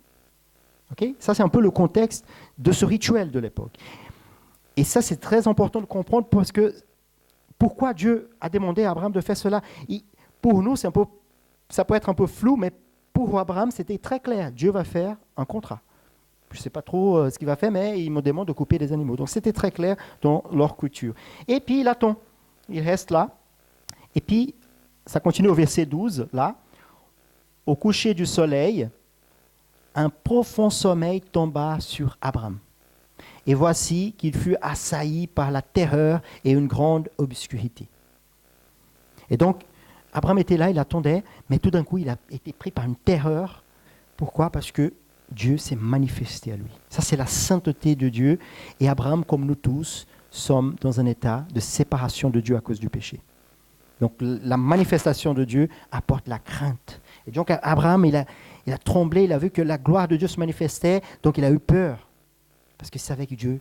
Okay? Ça, c'est un peu le contexte de ce rituel de l'époque. Et ça, c'est très important de comprendre parce que pourquoi Dieu a demandé à Abraham de faire cela. Pour nous, ça peut être un peu flou, mais pour Abraham, c'était très clair. Dieu va faire un contrat. Je ne sais pas trop ce qu'il va faire, mais il me demande de couper des animaux. Donc, c'était très clair dans leur culture. Et puis, il attend. Il reste là. Et puis, ça continue au verset 12, là. Au coucher du soleil, un profond sommeil tomba sur Abraham. Et voici qu'il fut assailli par la terreur et une grande obscurité. Et donc, Abraham était là, il attendait, mais tout d'un coup, il a été pris par une terreur. Pourquoi? Parce que Dieu s'est manifesté à lui. Ça, c'est la sainteté de Dieu. Et Abraham, comme nous tous, sommes dans un état de séparation de Dieu à cause du péché. Donc, la manifestation de Dieu apporte la crainte. Et donc, Abraham, il a tremblé, il a vu que la gloire de Dieu se manifestait, donc il a eu peur. Parce qu'il savait que Dieu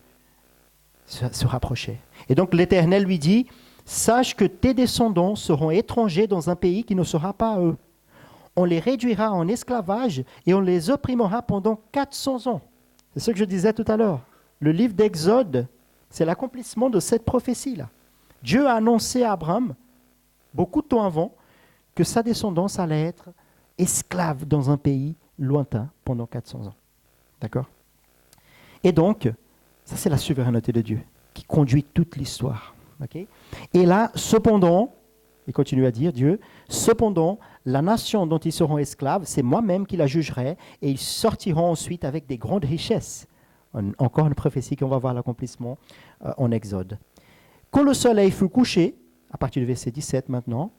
se rapprochait. Et donc l'Éternel lui dit, « Sache que tes descendants seront étrangers dans un pays qui ne sera pas à eux. On les réduira en esclavage et on les opprimera pendant 400 ans. » C'est ce que je disais tout à l'heure. Le livre d'Exode, c'est l'accomplissement de cette prophétie-là. Dieu a annoncé à Abraham, beaucoup de temps avant, que sa descendance allait être esclave dans un pays lointain pendant 400 ans. D'accord ? Et donc, ça c'est la souveraineté de Dieu qui conduit toute l'histoire. Okay? Et là, cependant, il continue à dire, Dieu, cependant, la nation dont ils seront esclaves, c'est moi-même qui la jugerai, et ils sortiront ensuite avec des grandes richesses. Encore une prophétie qu'on va voir l'accomplissement en Exode. Quand le soleil fut couché, à partir du verset 17 maintenant,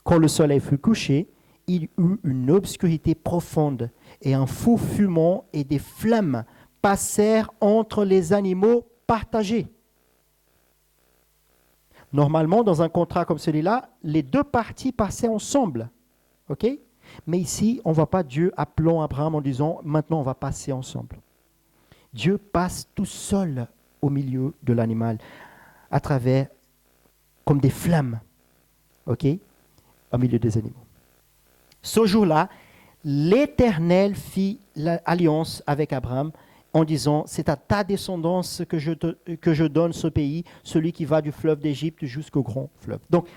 quand le soleil fut couché, il y eut une obscurité profonde, et un feu fumant et des flammes passèrent entre les animaux partagés. Normalement, dans un contrat comme celui-là, les deux parties passaient ensemble. Okay? Mais ici, on ne voit pas Dieu appelant Abraham en disant « maintenant, on va passer ensemble ». Dieu passe tout seul au milieu de l'animal, à travers, comme des flammes, okay? Au milieu des animaux. Ce jour-là, l'Éternel fit l'alliance avec Abraham, en disant, c'est à ta descendance que je donne ce pays, celui qui va du fleuve d'Égypte jusqu'au grand fleuve. Donc,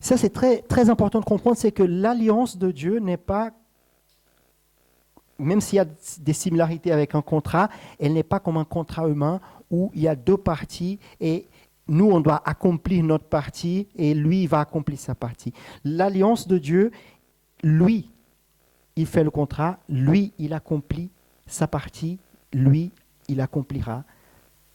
ça c'est très, très important de comprendre, c'est que l'alliance de Dieu n'est pas, même s'il y a des similarités avec un contrat, elle n'est pas comme un contrat humain où il y a deux parties et nous on doit accomplir notre partie et lui il va accomplir sa partie. L'alliance de Dieu, lui, il fait le contrat, lui, il accomplit sa partie, lui, il accomplira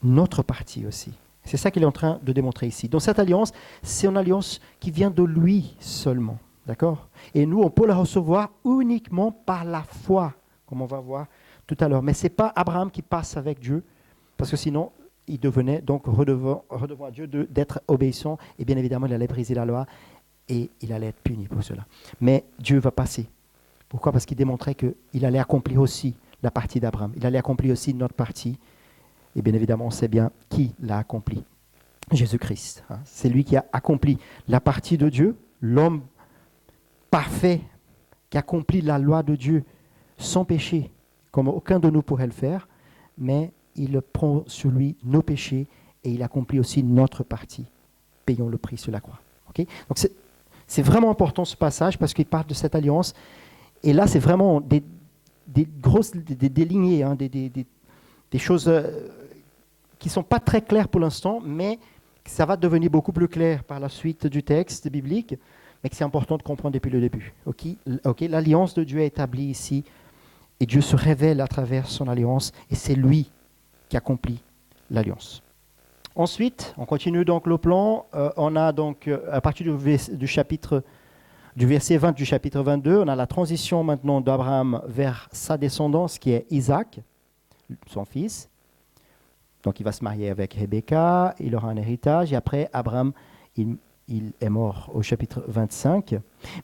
notre partie aussi. C'est ça qu'il est en train de démontrer ici. Donc cette alliance, c'est une alliance qui vient de lui seulement. D'accord ? Et nous, on peut la recevoir uniquement par la foi, comme on va voir tout à l'heure. Mais ce n'est pas Abraham qui passe avec Dieu, parce que sinon, il devenait donc redevant à Dieu d'être obéissant, et bien évidemment, il allait briser la loi, et il allait être puni pour cela. Mais Dieu va passer. Pourquoi ? Parce qu'il démontrait qu'il allait accomplir aussi la partie d'Abraham. Il allait accomplir aussi notre partie. Et bien évidemment, on sait bien qui l'a accompli. Jésus-Christ. Hein. C'est lui qui a accompli la partie de Dieu, l'homme parfait qui accomplit la loi de Dieu sans péché, comme aucun de nous pourrait le faire, mais il prend sur lui nos péchés et il accomplit aussi notre partie. Payons le prix sur la croix. Okay ? Donc c'est vraiment important ce passage parce qu'il parle de cette alliance. Et là, c'est vraiment des lignées, hein, des choses qui ne sont pas très claires pour l'instant, mais ça va devenir beaucoup plus clair par la suite du texte biblique, mais que c'est important de comprendre depuis le début. Okay? L'alliance de Dieu est établie ici, et Dieu se révèle à travers son alliance, et c'est lui qui accomplit l'alliance. Ensuite, on continue donc le plan. On a donc, à partir du verset 20 du chapitre 22, on a la transition maintenant d'Abraham vers sa descendance qui est Isaac, son fils. Donc il va se marier avec Rebecca, il aura un héritage et après Abraham, il est mort au chapitre 25.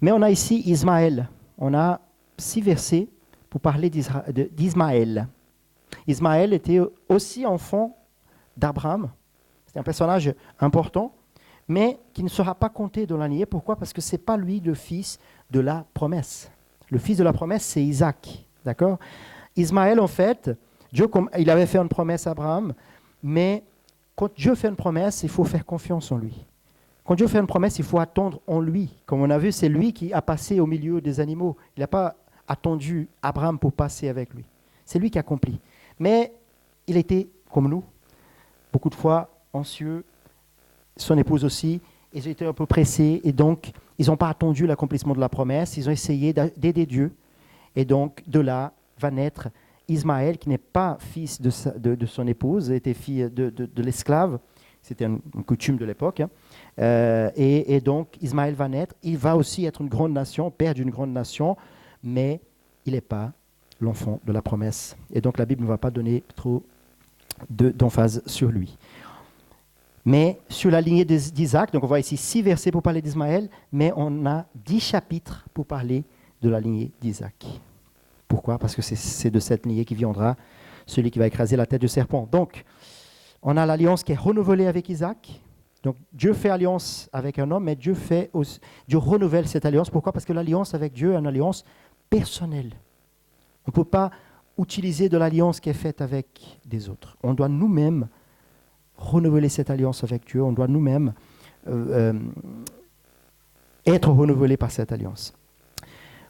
Mais on a ici Ismaël. On a 6 versets pour parler d'Ismaël. Ismaël était aussi enfant d'Abraham. C'est un personnage important, mais qui ne sera pas compté dans la lignée. Pourquoi ? Parce que ce n'est pas lui le fils de la promesse. Le fils de la promesse, c'est Isaac. D'accord ? Ismaël, en fait, il avait fait une promesse à Abraham, mais quand Dieu fait une promesse, il faut faire confiance en lui. Quand Dieu fait une promesse, il faut attendre en lui. Comme on a vu, c'est lui qui a passé au milieu des animaux. Il n'a pas attendu Abraham pour passer avec lui. C'est lui qui accomplit. Mais il était comme nous, beaucoup de fois anxieux, son épouse aussi. Ils étaient un peu pressés et donc ils n'ont pas attendu l'accomplissement de la promesse. Ils ont essayé d'aider Dieu. Et donc de là va naître Ismaël, qui n'est pas fils de son épouse, était fille de l'esclave. C'était une coutume de l'époque. Hein. Et donc Ismaël va naître. Il va aussi être une grande nation, père d'une grande nation, mais il n'est pas l'enfant de la promesse. Et donc la Bible ne va pas donner trop d'emphase sur lui. Mais sur la lignée d'Isaac, donc on voit ici 6 versets pour parler d'Ismaël, mais on a 10 chapitres pour parler de la lignée d'Isaac. Pourquoi ? Parce que c'est de cette lignée qui viendra celui qui va écraser la tête du serpent. Donc, on a l'alliance qui est renouvelée avec Isaac. Donc, Dieu fait alliance avec un homme, mais Dieu renouvelle cette alliance. Pourquoi ? Parce que l'alliance avec Dieu est une alliance personnelle. On ne peut pas utiliser de l'alliance qui est faite avec des autres. On doit nous-mêmes renouveler cette alliance avec Dieu. On doit nous-mêmes être renouvelés par cette alliance.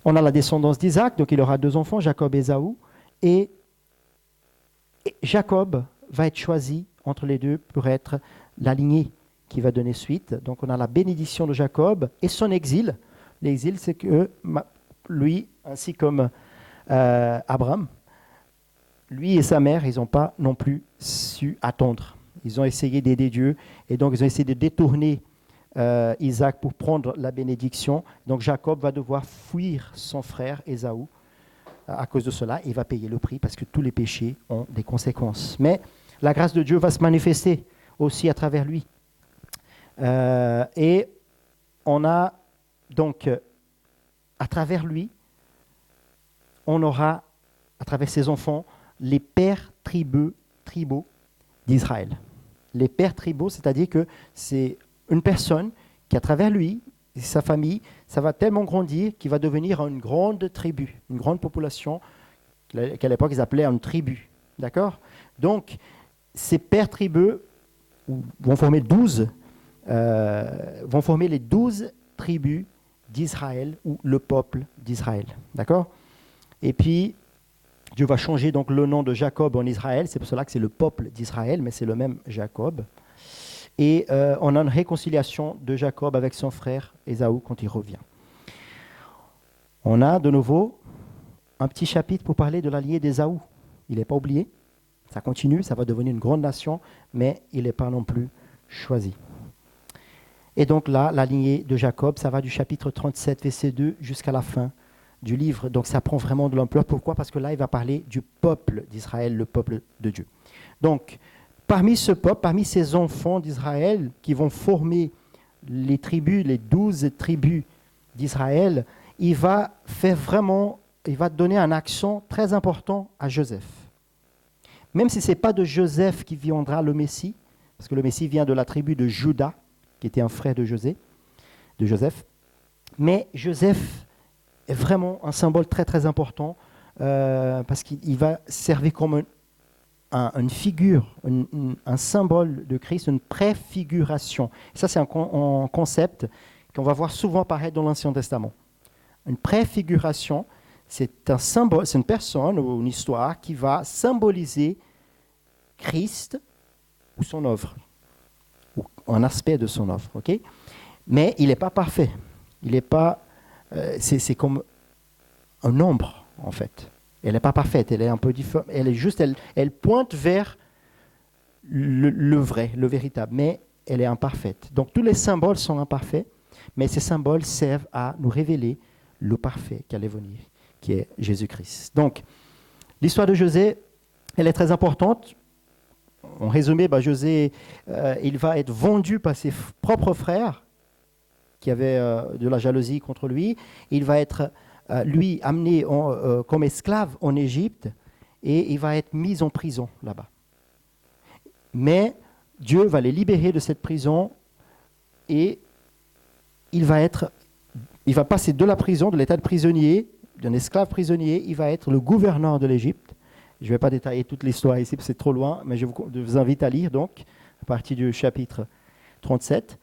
On a la descendance d'Isaac, donc il aura 2 enfants, Jacob et Ésaü. Et Jacob va être choisi entre les deux pour être la lignée qui va donner suite. Donc on a la bénédiction de Jacob et son exil. L'exil, c'est que lui, ainsi comme Abraham, lui et sa mère, ils n'ont pas non plus su attendre. Ils ont essayé d'aider Dieu et donc ils ont essayé de détourner Isaac pour prendre la bénédiction. Donc Jacob va devoir fuir son frère Ésaü à cause de cela. Il va payer le prix parce que tous les péchés ont des conséquences. Mais la grâce de Dieu va se manifester aussi à travers lui. Et on a donc, à travers lui, on aura, à travers ses enfants, les pères tribaux d'Israël. Les pères tribaux, c'est-à-dire que c'est une personne qui, à travers lui et sa famille, ça va tellement grandir qu'il va devenir une grande tribu, une grande population qu'à l'époque ils appelaient une tribu. D'accord ? Donc, ces pères tribaux vont former les 12 tribus d'Israël ou le peuple d'Israël. D'accord ? Et puis, Dieu va changer donc le nom de Jacob en Israël. C'est pour cela que c'est le peuple d'Israël, mais c'est le même Jacob. Et on a une réconciliation de Jacob avec son frère Ésaü quand il revient. On a de nouveau un petit chapitre pour parler de la lignée d'Ésaü. Il n'est pas oublié. Ça continue, ça va devenir une grande nation, mais il n'est pas non plus choisi. Et donc là, la lignée de Jacob, ça va du chapitre 37, verset 2, jusqu'à la fin du livre. Donc ça prend vraiment de l'ampleur. Pourquoi ? Parce que là, il va parler du peuple d'Israël, le peuple de Dieu. Donc, parmi ce peuple, parmi ces enfants d'Israël qui vont former les tribus, les 12 tribus d'Israël, il va donner un accent très important à Joseph. Même si ce n'est pas de Joseph qui viendra le Messie, parce que le Messie vient de la tribu de Juda, qui était un frère de Joseph. Mais Joseph est vraiment un symbole très très important parce qu'il va servir comme une figure, un symbole de Christ, une préfiguration. Ça, c'est un concept qu'on va voir souvent apparaître dans l'Ancien Testament. Une préfiguration, c'est un symbole, c'est une personne ou une histoire qui va symboliser Christ ou son œuvre, ou un aspect de son œuvre. Okay ? Mais il n'est pas parfait. Il n'est pas, c'est comme un ombre, en fait. Elle n'est pas parfaite, elle est un peu différente. Elle pointe vers le vrai, le véritable, mais elle est imparfaite. Donc tous les symboles sont imparfaits, mais ces symboles servent à nous révéler le parfait qui allait venir, qui est Jésus-Christ. Donc, l'histoire de José, elle est très importante. En résumé, José, il va être vendu par ses propres frères qui avaient de la jalousie contre lui. Il va être, lui, amené comme esclave en Égypte et il va être mis en prison là-bas. Mais Dieu va les libérer de cette prison et il va passer de la prison, de l'état de prisonnier, d'un esclave prisonnier, il va être le gouverneur de l'Égypte. Je ne vais pas détailler toute l'histoire ici, parce que c'est trop loin, mais je vous invite à lire donc, à partir du chapitre 37.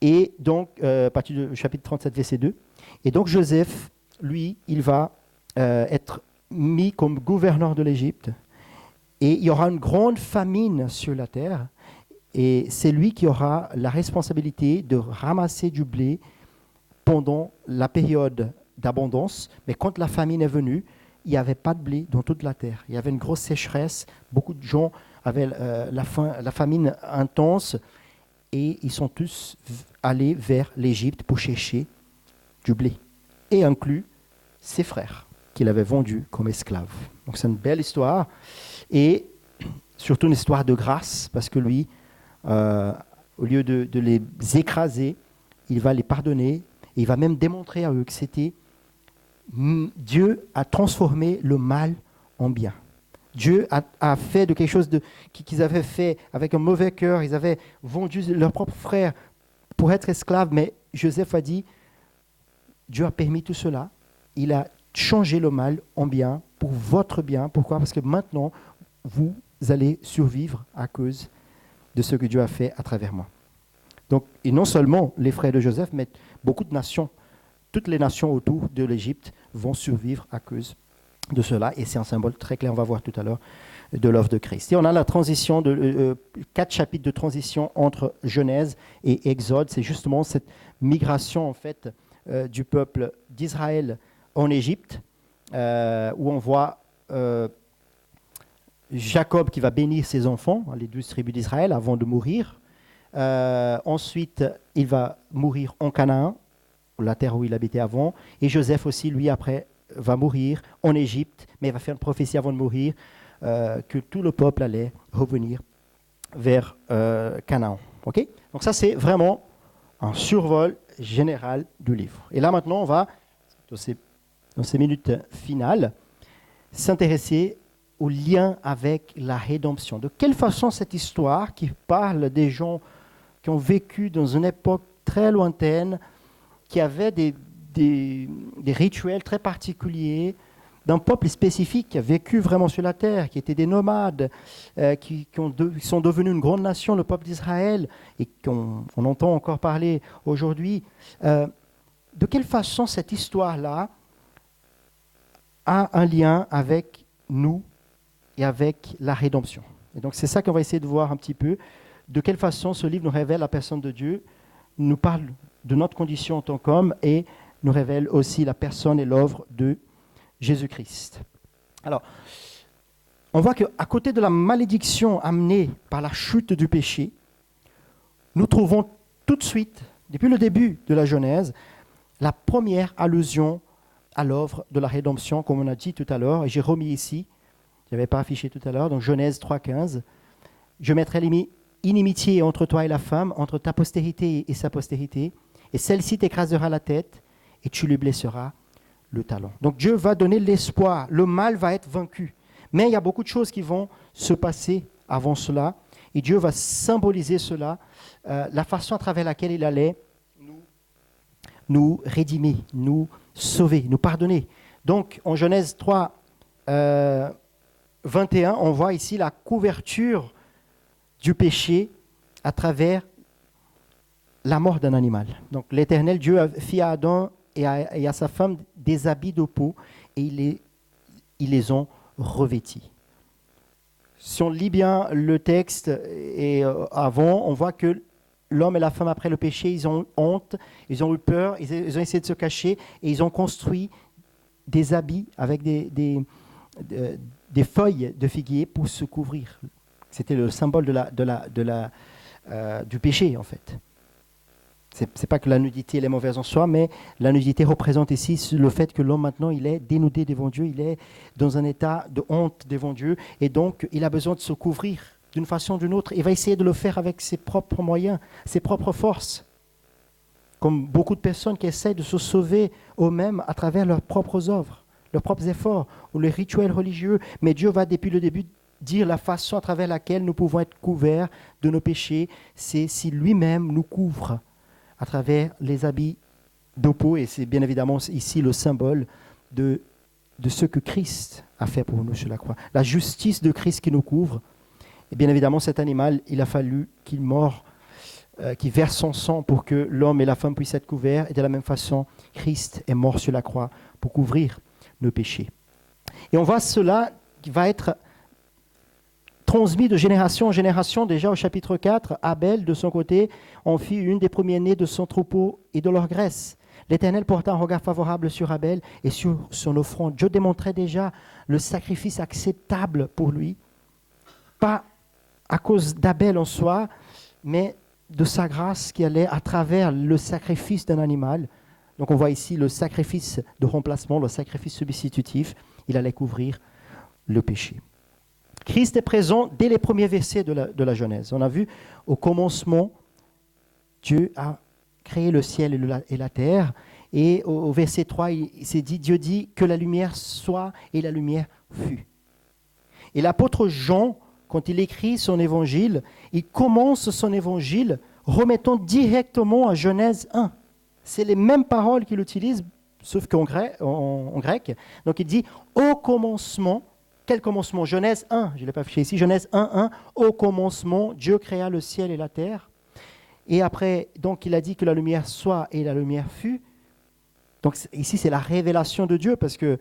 Et donc, à partir du chapitre 37, verset 2. Et donc, Joseph, lui, il va être mis comme gouverneur de l'Égypte. Et il y aura une grande famine sur la terre. Et c'est lui qui aura la responsabilité de ramasser du blé pendant la période d'abondance. Mais quand la famine est venue, il n'y avait pas de blé dans toute la terre. Il y avait une grosse sécheresse. Beaucoup de gens avaient la famine intense. Et ils sont tous allés vers l'Égypte pour chercher du blé. Et inclus ses frères, qu'il avait vendus comme esclaves. Donc c'est une belle histoire. Et surtout une histoire de grâce, parce que lui, au lieu de les écraser, il va les pardonner. Et il va même démontrer à eux que c'était Dieu a transformé le mal en bien. Dieu a fait de quelque chose qu'ils avaient fait avec un mauvais cœur. Ils avaient vendu leurs propres frères pour être esclaves. Mais Joseph a dit, Dieu a permis tout cela. Il a changé le mal en bien pour votre bien. Pourquoi ? Parce que maintenant, vous allez survivre à cause de ce que Dieu a fait à travers moi. Donc, et non seulement les frères de Joseph, mais beaucoup de nations, toutes les nations autour de l'Égypte vont survivre à cause de cela. Et c'est un symbole très clair, on va voir tout à l'heure, de l'œuvre de Christ. Et on a la transition, 4 chapitres de transition entre Genèse et Exode. C'est justement cette migration, en fait, du peuple d'Israël en Égypte, où on voit Jacob qui va bénir ses enfants, les 12 tribus d'Israël, avant de mourir. Ensuite, il va mourir en Canaan, la terre où il habitait avant. Et Joseph aussi, lui, après, va mourir en Égypte, mais il va faire une prophétie avant de mourir que tout le peuple allait revenir vers Canaan. Okay ? Donc ça, c'est vraiment un survol général du livre. Et là, maintenant, on va, dans ces minutes finales, s'intéresser au lien avec la rédemption. De quelle façon cette histoire qui parle des gens qui ont vécu dans une époque très lointaine, qui avaient des rituels très particuliers, d'un peuple spécifique qui a vécu vraiment sur la terre, qui étaient des nomades, qui sont devenus une grande nation, le peuple d'Israël, et qu'on entend encore parler aujourd'hui. De quelle façon cette histoire-là a un lien avec nous et avec la rédemption. Et donc c'est ça qu'on va essayer de voir un petit peu, de quelle façon ce livre nous révèle la personne de Dieu, nous parle de notre condition en tant qu'homme et nous révèle aussi la personne et l'œuvre de Jésus-Christ. Alors, on voit qu'à côté de la malédiction amenée par la chute du péché, nous trouvons tout de suite, depuis le début de la Genèse, la première allusion à l'œuvre de la rédemption, comme on a dit tout à l'heure, et j'ai remis ici, je n'avais pas affiché tout à l'heure, donc Genèse 3,15, « Je mettrai inimitié entre toi et la femme, entre ta postérité et sa postérité, et celle-ci t'écrasera la tête, et tu lui blesseras le talon. » Donc Dieu va donner l'espoir, le mal va être vaincu. Mais il y a beaucoup de choses qui vont se passer avant cela, et Dieu va symboliser cela, la façon à travers laquelle il allait nous rédimer, nous sauver, nous pardonner. Donc en Genèse 3, 21, on voit ici la couverture du péché à travers la mort d'un animal. Donc l'Éternel Dieu fit à Adam et à sa femme des habits de peau et ils les ont revêtis. Si on lit bien le texte et avant, on voit que l'homme et la femme, après le péché, ils ont honte, ils ont eu peur, ils ont essayé de se cacher et ils ont construit des habits avec des feuilles de figuier pour se couvrir. C'était le symbole du péché, en fait. C'est pas que la nudité elle est mauvaise en soi, mais la nudité représente ici le fait que l'homme maintenant il est dénudé devant Dieu, il est dans un état de honte devant Dieu, et donc il a besoin de se couvrir d'une façon ou d'une autre. Il va essayer de le faire avec ses propres moyens, ses propres forces, comme beaucoup de personnes qui essaient de se sauver eux-mêmes à travers leurs propres œuvres, leurs propres efforts ou les rituels religieux. Mais Dieu va depuis le début dire la façon à travers laquelle nous pouvons être couverts de nos péchés, c'est si lui-même nous couvre à travers les habits de peau, et c'est bien évidemment ici le symbole de ce que Christ a fait pour nous sur la croix. La justice de Christ qui nous couvre. Et bien évidemment, cet animal, il a fallu qu'il meure, qu'il verse son sang pour que l'homme et la femme puissent être couverts. Et de la même façon, Christ est mort sur la croix pour couvrir nos péchés. Et on voit cela qui va être transmis de génération en génération. Déjà au chapitre 4, Abel, de son côté, en fit une des premiers-nés de son troupeau et de leur graisse. L'Éternel porta un regard favorable sur Abel et sur son offrande. Dieu démontrait déjà le sacrifice acceptable pour lui, pas à cause d'Abel en soi, mais de sa grâce qui allait à travers le sacrifice d'un animal. Donc on voit ici le sacrifice de remplacement, le sacrifice substitutif. Il allait couvrir le péché. Christ est présent dès les premiers versets de la Genèse. On a vu au commencement, Dieu a créé le ciel et la terre. Et au verset 3, il s'est dit, Dieu dit que la lumière soit et la lumière fut. Et l'apôtre Jean, quand il écrit son évangile, il commence son évangile remettant directement à Genèse 1. C'est les mêmes paroles qu'il utilise, sauf qu'en grec. Donc il dit, au commencement, quel commencement? Genèse 1, je ne l'ai pas affiché ici, Genèse 1, au commencement, Dieu créa le ciel et la terre. Et après, donc il a dit que la lumière soit et la lumière fut. Donc ici, c'est la révélation de Dieu, parce que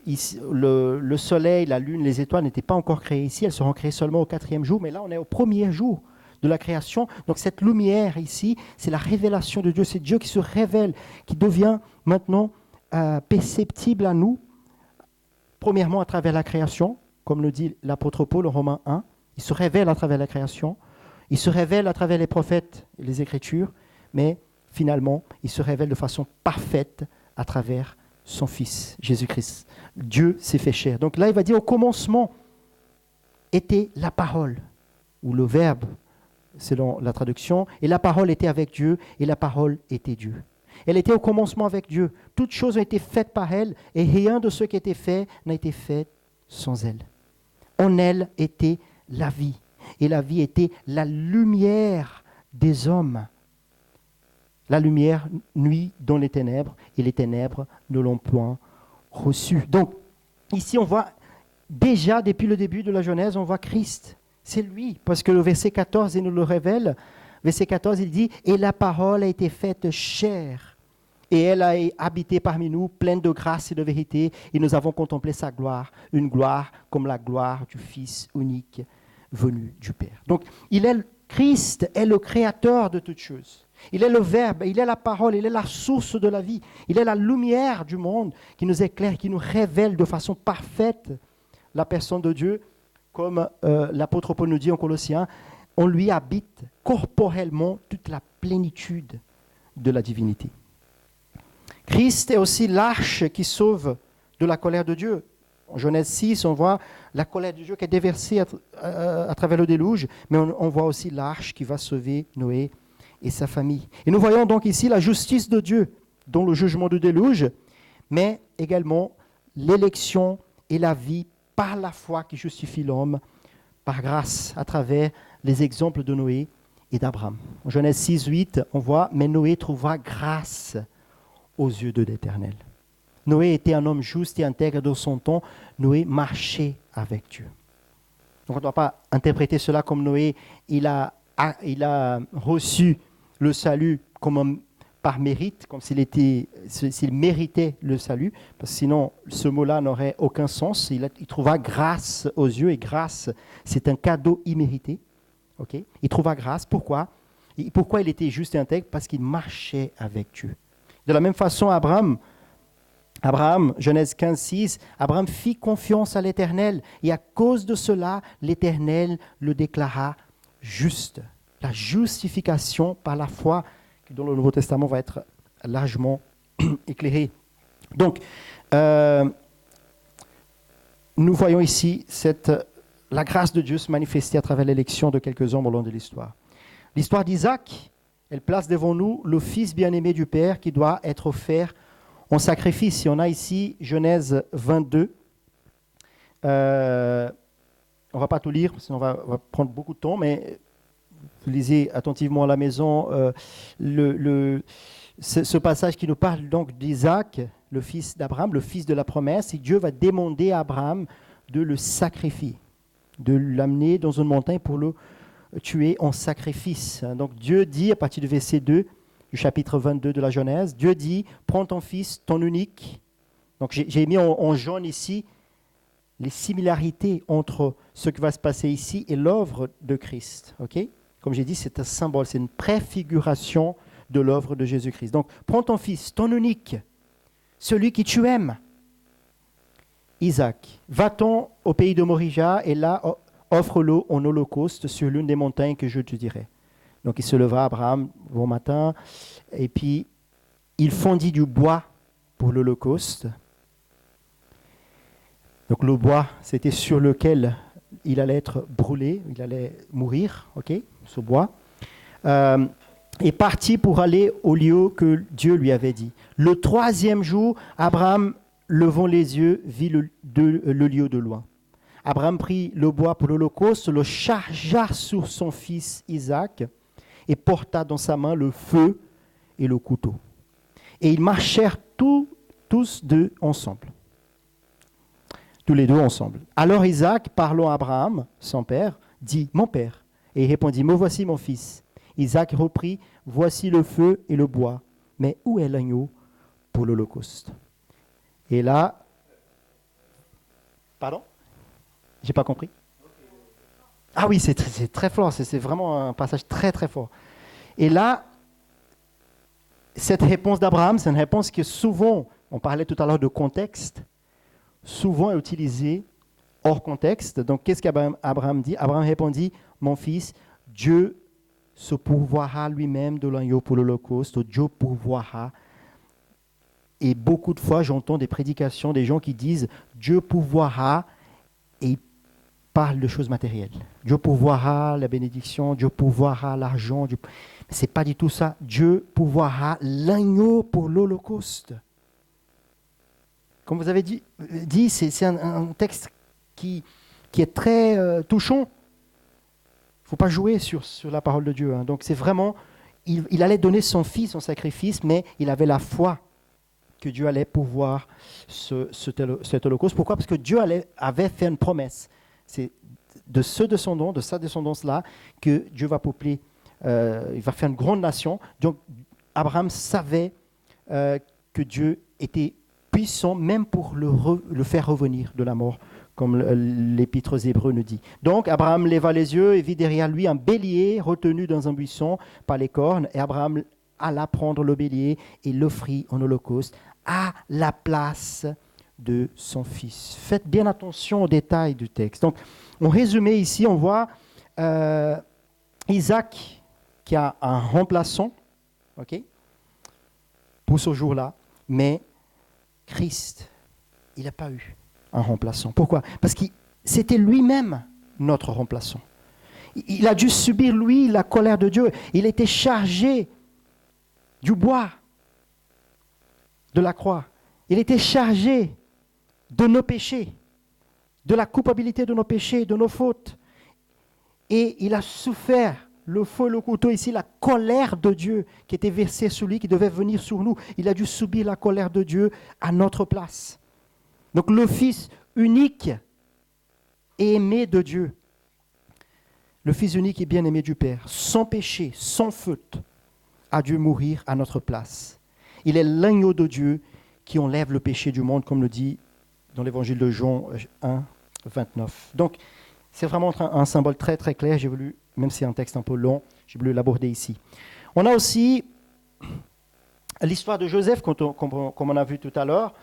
ici, le soleil, la lune, les étoiles n'étaient pas encore créées ici, elles seront créées seulement au 4e jour, mais là, on est au premier jour de la création. Donc cette lumière ici, c'est la révélation de Dieu, c'est Dieu qui se révèle, qui devient maintenant perceptible à nous, premièrement à travers la création, comme le dit l'apôtre Paul en Romains 1, il se révèle à travers la création, il se révèle à travers les prophètes et les Écritures, mais finalement, il se révèle de façon parfaite à travers son Fils, Jésus-Christ. Dieu s'est fait chair. Donc là, il va dire, au commencement était la parole, ou le verbe, selon la traduction, et la parole était avec Dieu, et la parole était Dieu. Elle était au commencement avec Dieu. Toutes choses ont été faites par elle, et rien de ce qui a été fait n'a été fait sans elle. En elle était la vie, et la vie était la lumière des hommes. La lumière nuit dans les ténèbres, et les ténèbres ne l'ont point reçue. Donc, ici, on voit déjà, depuis le début de la Genèse, on voit Christ. C'est lui, parce que le verset 14, il nous le révèle. Verset 14, il dit « Et la parole a été faite chair, et elle a habité parmi nous, pleine de grâce et de vérité, et nous avons contemplé sa gloire, une gloire comme la gloire du Fils unique venu du Père. » Donc, Christ est le créateur de toutes choses. Il est le Verbe, il est la parole, il est la source de la vie. Il est la lumière du monde qui nous éclaire, qui nous révèle de façon parfaite la personne de Dieu. Comme l'apôtre Paul nous dit en Colossiens, on lui habite corporellement toute la plénitude de la divinité. Christ est aussi l'arche qui sauve de la colère de Dieu. En Genèse 6, on voit la colère de Dieu qui est déversée à travers le déluge, mais on voit aussi l'arche qui va sauver Noé et sa famille. Et nous voyons donc ici la justice de Dieu dans le jugement du déluge, mais également l'élection et la vie par la foi qui justifie l'homme, par grâce, à travers les exemples de Noé et d'Abraham. En Genèse 6, 8, on voit « Mais Noé trouva grâce aux yeux de l'Éternel ». Noé était un homme juste et intègre dans son temps. Noé marchait avec Dieu. Donc on ne doit pas interpréter cela comme Noé, il a reçu le salut par mérite, comme s'il méritait le salut, parce que sinon ce mot-là n'aurait aucun sens. Il trouva grâce aux yeux, et grâce, c'est un cadeau immérité. Okay? Il trouva grâce. Pourquoi il était juste et intègre? Parce qu'il marchait avec Dieu. De la même façon, Abraham, Genèse 15, 6, Abraham fit confiance à l'Éternel, et à cause de cela, l'Éternel le déclara juste. La justification par la foi, qui dans le Nouveau Testament va être largement éclairée. Donc, nous voyons ici la grâce de Dieu se manifester à travers l'élection de quelques hommes au long de l'histoire. L'histoire d'Isaac, elle place devant nous le fils bien-aimé du Père qui doit être offert en sacrifice. Et on a ici Genèse 22. On ne va pas tout lire, sinon on va prendre beaucoup de temps, mais vous lisez attentivement à la maison ce passage qui nous parle donc d'Isaac, le fils d'Abraham, le fils de la promesse, et Dieu va demander à Abraham de le sacrifier, de l'amener dans une montagne pour le tuer en sacrifice. Donc Dieu dit, à partir du verset 2 du chapitre 22 de la Genèse, Dieu dit, prends ton fils, ton unique. Donc j'ai mis en jaune ici les similarités entre ce qui va se passer ici et l'œuvre de Christ. Okay? Comme j'ai dit, c'est un symbole, c'est une préfiguration de l'œuvre de Jésus-Christ. Donc, prends ton fils, ton unique, celui que tu aimes, Isaac. Va-t'en au pays de Morija et là, offre-le en holocauste sur l'une des montagnes que je te dirai. Donc, il se leva, Abraham, bon matin, et puis il fondit du bois pour l'holocauste. Donc, le bois, c'était sur lequel il allait être brûlé, il allait mourir, ok, ce bois. Est parti pour aller au lieu que Dieu lui avait dit. Le 3e jour, Abraham, levant les yeux, vit le lieu de loin. Abraham prit le bois pour l'holocauste, le chargea sur son fils Isaac et porta dans sa main le feu et le couteau. Et ils marchèrent tous deux ensemble. Tous les deux ensemble. Alors Isaac, parlant à Abraham, son père, dit « Mon père ». Et il répondit « Me voici mon fils ». Isaac reprit « Voici le feu et le bois, mais où est l'agneau pour l'holocauste ?» Et là, pardon ? J'ai pas compris. Ah oui, c'est très fort, c'est vraiment un passage très très fort. Et là, cette réponse d'Abraham, c'est une réponse que souvent, on parlait tout à l'heure de contexte, souvent est utilisée hors contexte. Donc, qu'est-ce qu'Abraham dit ? Abraham répondit, mon fils, Dieu se pourvoira lui-même de l'agneau pour l'holocauste, Dieu pourvoira. Et beaucoup de fois, j'entends des prédications, des gens qui disent Dieu pourvoira et ils parlent de choses matérielles. Dieu pourvoira la bénédiction, Dieu pourvoira l'argent. Dieu... Mais ce n'est pas du tout ça. Dieu pourvoira l'agneau pour l'holocauste. Comme vous avez dit c'est un texte qui est très touchant. Il ne faut pas jouer sur la parole de Dieu. Hein. Donc c'est vraiment, il allait donner son fils en sacrifice, mais il avait la foi que Dieu allait pouvoir cet holocauste. Pourquoi ? Parce que Dieu avait fait une promesse. C'est de sa descendance-là, que Dieu va peupler, il va faire une grande nation. Donc Abraham savait que Dieu était puissant, même pour le faire revenir de la mort, comme l'Épître aux Hébreux nous dit. Donc, Abraham leva les yeux et vit derrière lui un bélier retenu dans un buisson par les cornes. Et Abraham alla prendre le bélier et l'offrit en holocauste à la place de son fils. Faites bien attention aux détails du texte. Donc, en résumé ici, on voit Isaac qui a un remplaçant, ok, pour ce jour-là, mais Christ, il n'a pas eu un remplaçant. Pourquoi ? Parce que c'était lui-même notre remplaçant. Il a dû subir, lui, la colère de Dieu. Il était chargé du bois de la croix. Il était chargé de nos péchés, de la culpabilité de nos péchés, de nos fautes. Et il a souffert le feu, le couteau, ici, la colère de Dieu qui était versée sur lui, qui devait venir sur nous. Il a dû subir la colère de Dieu à notre place. Donc le Fils unique et aimé de Dieu, le Fils unique et bien-aimé du Père, sans péché, sans faute, a dû mourir à notre place. Il est l'agneau de Dieu qui enlève le péché du monde, comme le dit dans l'évangile de Jean 1, 29. Donc, c'est vraiment un symbole très très clair. J'ai voulu, même si c'est un texte un peu long, j'ai voulu l'aborder ici. On a aussi l'histoire de Joseph, comme on a vu tout à l'heure,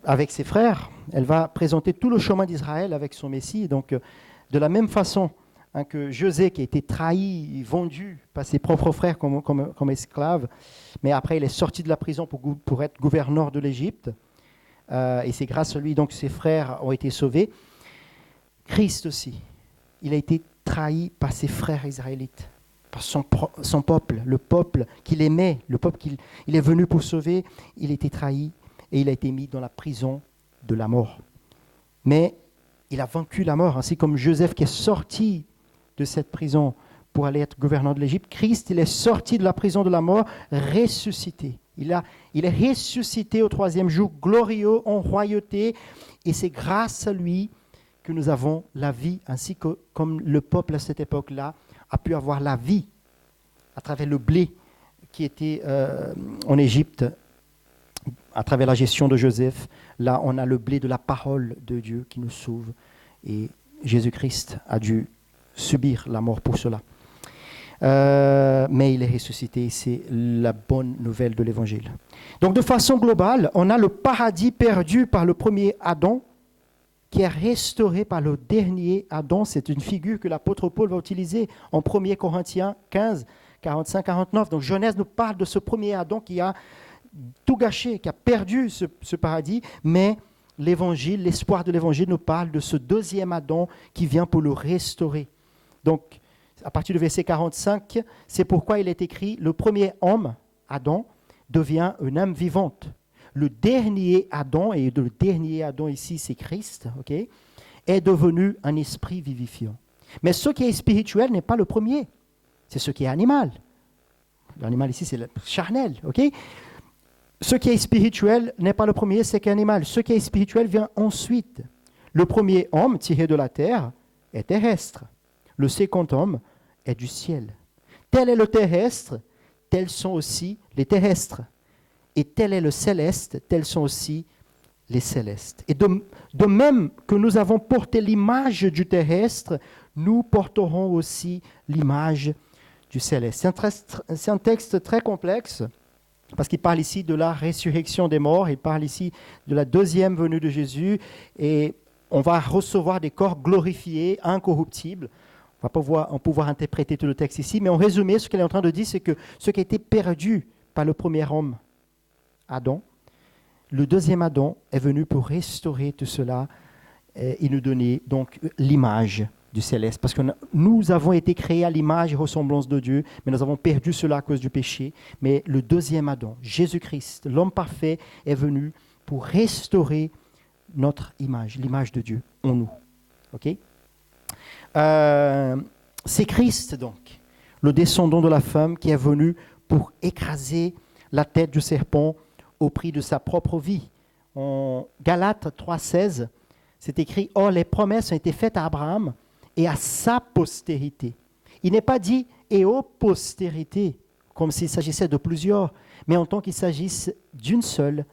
avec ses frères. Elle va présenter tout le chemin d'Israël avec son Messie. Donc, de la même façon que José, qui a été trahi, vendu par ses propres frères comme esclave, mais après il est sorti de la prison pour être gouverneur de l'Égypte. Et c'est grâce à lui donc ses frères ont été sauvés. Christ aussi, il a été trahi par ses frères israélites, par son peuple, le peuple qu'il aimait, le peuple qu'il est venu pour sauver. Il a été trahi et il a été mis dans la prison de la mort. Mais il a vaincu la mort, ainsi comme Joseph qui est sorti de cette prison pour aller être gouverneur de l'Égypte. Christ, il est sorti de la prison de la mort, ressuscité. Il est ressuscité au troisième jour, glorieux en royauté, et c'est grâce à lui que nous avons la vie, ainsi que comme le peuple à cette époque-là a pu avoir la vie à travers le blé qui était en Égypte, à travers la gestion de Joseph. Là, on a le blé de la parole de Dieu qui nous sauve, et Jésus-Christ a dû subir la mort pour cela. Mais il est ressuscité, c'est la bonne nouvelle de l'Évangile. Donc de façon globale, on a le paradis perdu par le premier Adam qui est restauré par le dernier Adam. C'est une figure que l'apôtre Paul va utiliser en 1 Corinthiens 15, 45-49. Donc Genèse nous parle de ce premier Adam qui a tout gâché, qui a perdu ce paradis, mais l'Évangile, l'espoir de l'Évangile nous parle de ce deuxième Adam qui vient pour le restaurer. Donc, à partir du verset 45, c'est pourquoi il est écrit « Le premier homme, Adam, devient une âme vivante. Le dernier Adam, et le dernier Adam ici, c'est Christ, okay, est devenu un esprit vivifiant. » Mais ce qui est spirituel n'est pas le premier, c'est ce qui est animal. L'animal ici, c'est le charnel, ok? Ce qui est spirituel n'est pas le premier, c'est qu'animal. Ce qui est spirituel vient ensuite. Le premier homme tiré de la terre est terrestre. Le second homme est du ciel. Tel est le terrestre, tels sont aussi les terrestres. Et tel est le céleste, tels sont aussi les célestes. Et de même que nous avons porté l'image du terrestre, nous porterons aussi l'image du céleste. C'est un texte très complexe, parce qu'il parle ici de la résurrection des morts, il parle ici de la deuxième venue de Jésus, et on va recevoir des corps glorifiés, incorruptibles. On va pas pouvoir interpréter tout le texte ici, mais en résumé, ce qu'il est en train de dire, c'est que ce qui a été perdu par le premier homme, Adam, le deuxième Adam est venu pour restaurer tout cela et nous donner donc l'image du céleste. Parce que nous avons été créés à l'image et ressemblance de Dieu, mais nous avons perdu cela à cause du péché. Mais le deuxième Adam, Jésus-Christ, l'homme parfait, est venu pour restaurer notre image, l'image de Dieu en nous. Okay? C'est Christ donc, le descendant de la femme qui est venu pour écraser la tête du serpent au prix de sa propre vie. En Galates 3,16, c'est écrit « Or, les promesses ont été faites à Abraham et à sa postérité. » Il n'est pas dit « et aux postérités », comme s'il s'agissait de plusieurs, mais en tant qu'il s'agisse d'une seule,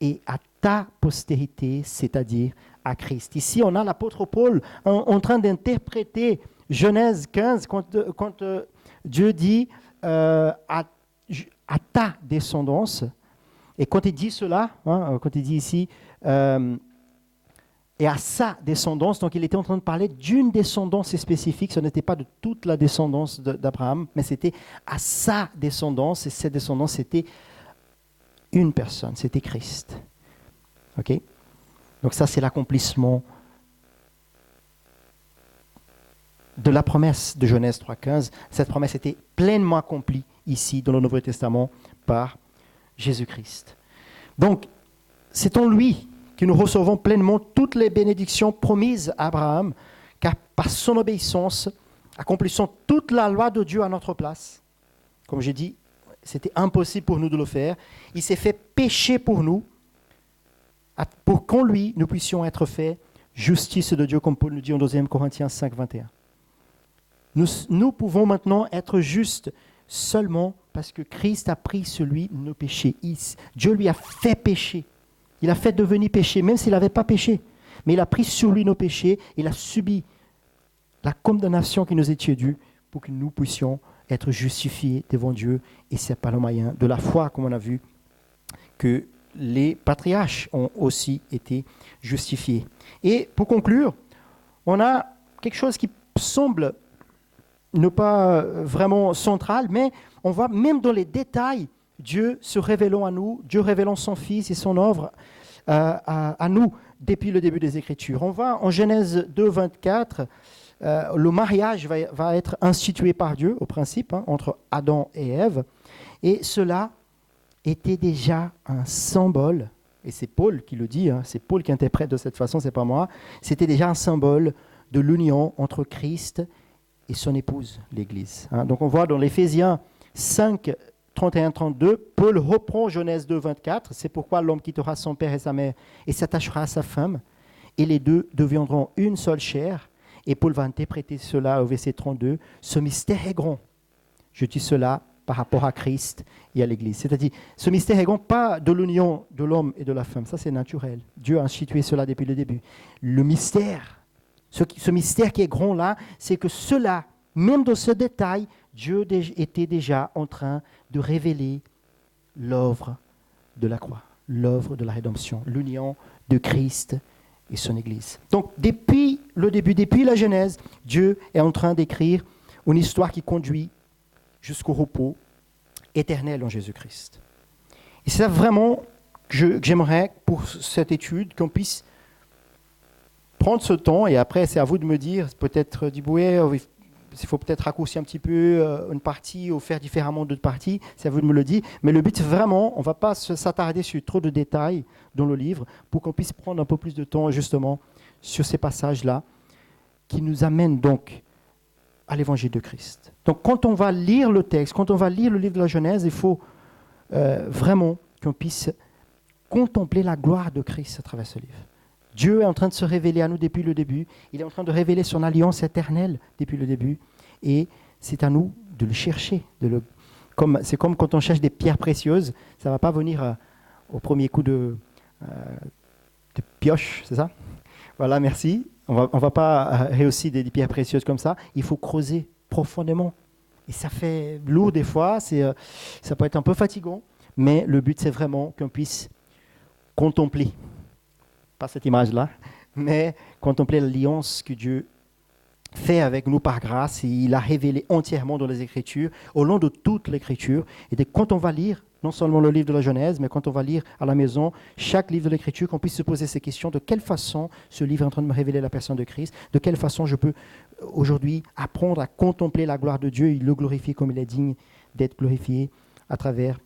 et à ta postérité, c'est-à-dire à Christ. Ici, on a l'apôtre Paul en train d'interpréter Genèse 15, quand Dieu dit à ta descendance. Et quand il dit cela, quand il dit ici, et à sa descendance, donc il était en train de parler d'une descendance spécifique, ce n'était pas de toute la descendance d'Abraham, mais c'était à sa descendance, et cette descendance, c'était une personne, c'était Christ. Ok? Donc ça, c'est l'accomplissement de la promesse de Genèse 3,15. Cette promesse était pleinement accomplie ici, dans le Nouveau Testament, par Jésus-Christ. Donc, c'est en lui que nous recevons pleinement toutes les bénédictions promises à Abraham, car par son obéissance, accomplissant toute la loi de Dieu à notre place. Comme j'ai dit, c'était impossible pour nous de le faire. Il s'est fait pécher pour nous, pour qu'en lui, nous puissions être faits justice de Dieu, comme Paul nous dit en 2 Corinthiens 5, 21. Nous pouvons maintenant être justes seulement parce que Christ a pris celui de nos péchés. Dieu lui a fait pécher. Il a fait devenir péché, même s'il n'avait pas péché. Mais il a pris sur lui nos péchés, il a subi la condamnation qui nous était due pour que nous puissions être justifiés devant Dieu. Et ce n'est pas le moyen de la foi, comme on a vu, que les patriarches ont aussi été justifiés. Et pour conclure, on a quelque chose qui semble ne pas vraiment central, mais on voit même dans les détails Dieu se révélant à nous, Dieu révélant son Fils et son œuvre à nous depuis le début des Écritures. On voit en Genèse 2, 24, le mariage va être institué par Dieu, au principe, entre Adam et Ève, et cela était déjà un symbole, et c'est Paul qui le dit, c'est Paul qui interprète de cette façon, c'est pas moi, c'était déjà un symbole de l'union entre Christ et son épouse, l'Église. Donc on voit dans l'Éphésiens 5, 31-32, Paul reprend Genèse 2, 24. C'est pourquoi l'homme quittera son père et sa mère et s'attachera à sa femme, et les deux deviendront une seule chair. Et Paul va interpréter cela au verset 32. Ce mystère est grand. Je dis cela par rapport à Christ et à l'Église. C'est-à-dire, ce mystère est grand, pas de l'union de l'homme et de la femme. Ça, c'est naturel. Dieu a institué cela depuis le début. Le mystère, ce mystère qui est grand là, c'est que cela, même dans ce détail, Dieu était déjà en train de révéler l'œuvre de la croix, l'œuvre de la rédemption, l'union de Christ et son Église. Donc, depuis le début, depuis la Genèse, Dieu est en train d'écrire une histoire qui conduit jusqu'au repos éternel en Jésus-Christ. Et c'est ça vraiment que j'aimerais pour cette étude qu'on puisse prendre ce temps, et après c'est à vous de me dire, peut-être Diboué, il faut peut-être raccourcir un petit peu une partie ou faire différemment d'autres parties, c'est à vous de me le dire. Mais le but vraiment, on ne va pas s'attarder sur trop de détails dans le livre pour qu'on puisse prendre un peu plus de temps justement sur ces passages-là qui nous amènent donc à l'évangile de Christ. Donc quand on va lire le texte, quand on va lire le livre de la Genèse, il faut vraiment qu'on puisse contempler la gloire de Christ à travers ce livre. Dieu est en train de se révéler à nous depuis le début. Il est en train de révéler son alliance éternelle depuis le début. Et c'est à nous de le chercher. C'est comme quand on cherche des pierres précieuses. Ça ne va pas venir au premier coup de pioche, c'est ça? Voilà, merci. On va pas réussir des pierres précieuses comme ça. Il faut creuser profondément. Et ça fait lourd des fois. Ça peut être un peu fatigant. Mais le but, c'est vraiment qu'on puisse contempler. Pas cette image-là, mais contempler l'alliance que Dieu fait avec nous par grâce, et il a révélé entièrement dans les Écritures, au long de toute l'Écriture. Et quand on va lire, non seulement le livre de la Genèse, mais quand on va lire à la maison, chaque livre de l'Écriture, qu'on puisse se poser ces questions, de quelle façon ce livre est en train de me révéler la personne de Christ, de quelle façon je peux aujourd'hui apprendre à contempler la gloire de Dieu et le glorifier comme il est digne d'être glorifié à travers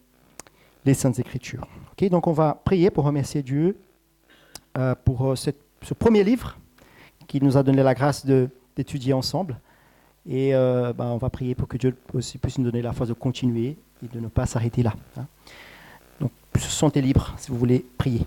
les Saintes Écritures. Okay, donc on va prier pour remercier Dieu pour ce premier livre qui nous a donné la grâce d'étudier ensemble. Et on va prier pour que Dieu aussi puisse nous donner la force de continuer et de ne pas s'arrêter là. Donc, sentez libre si vous voulez prier.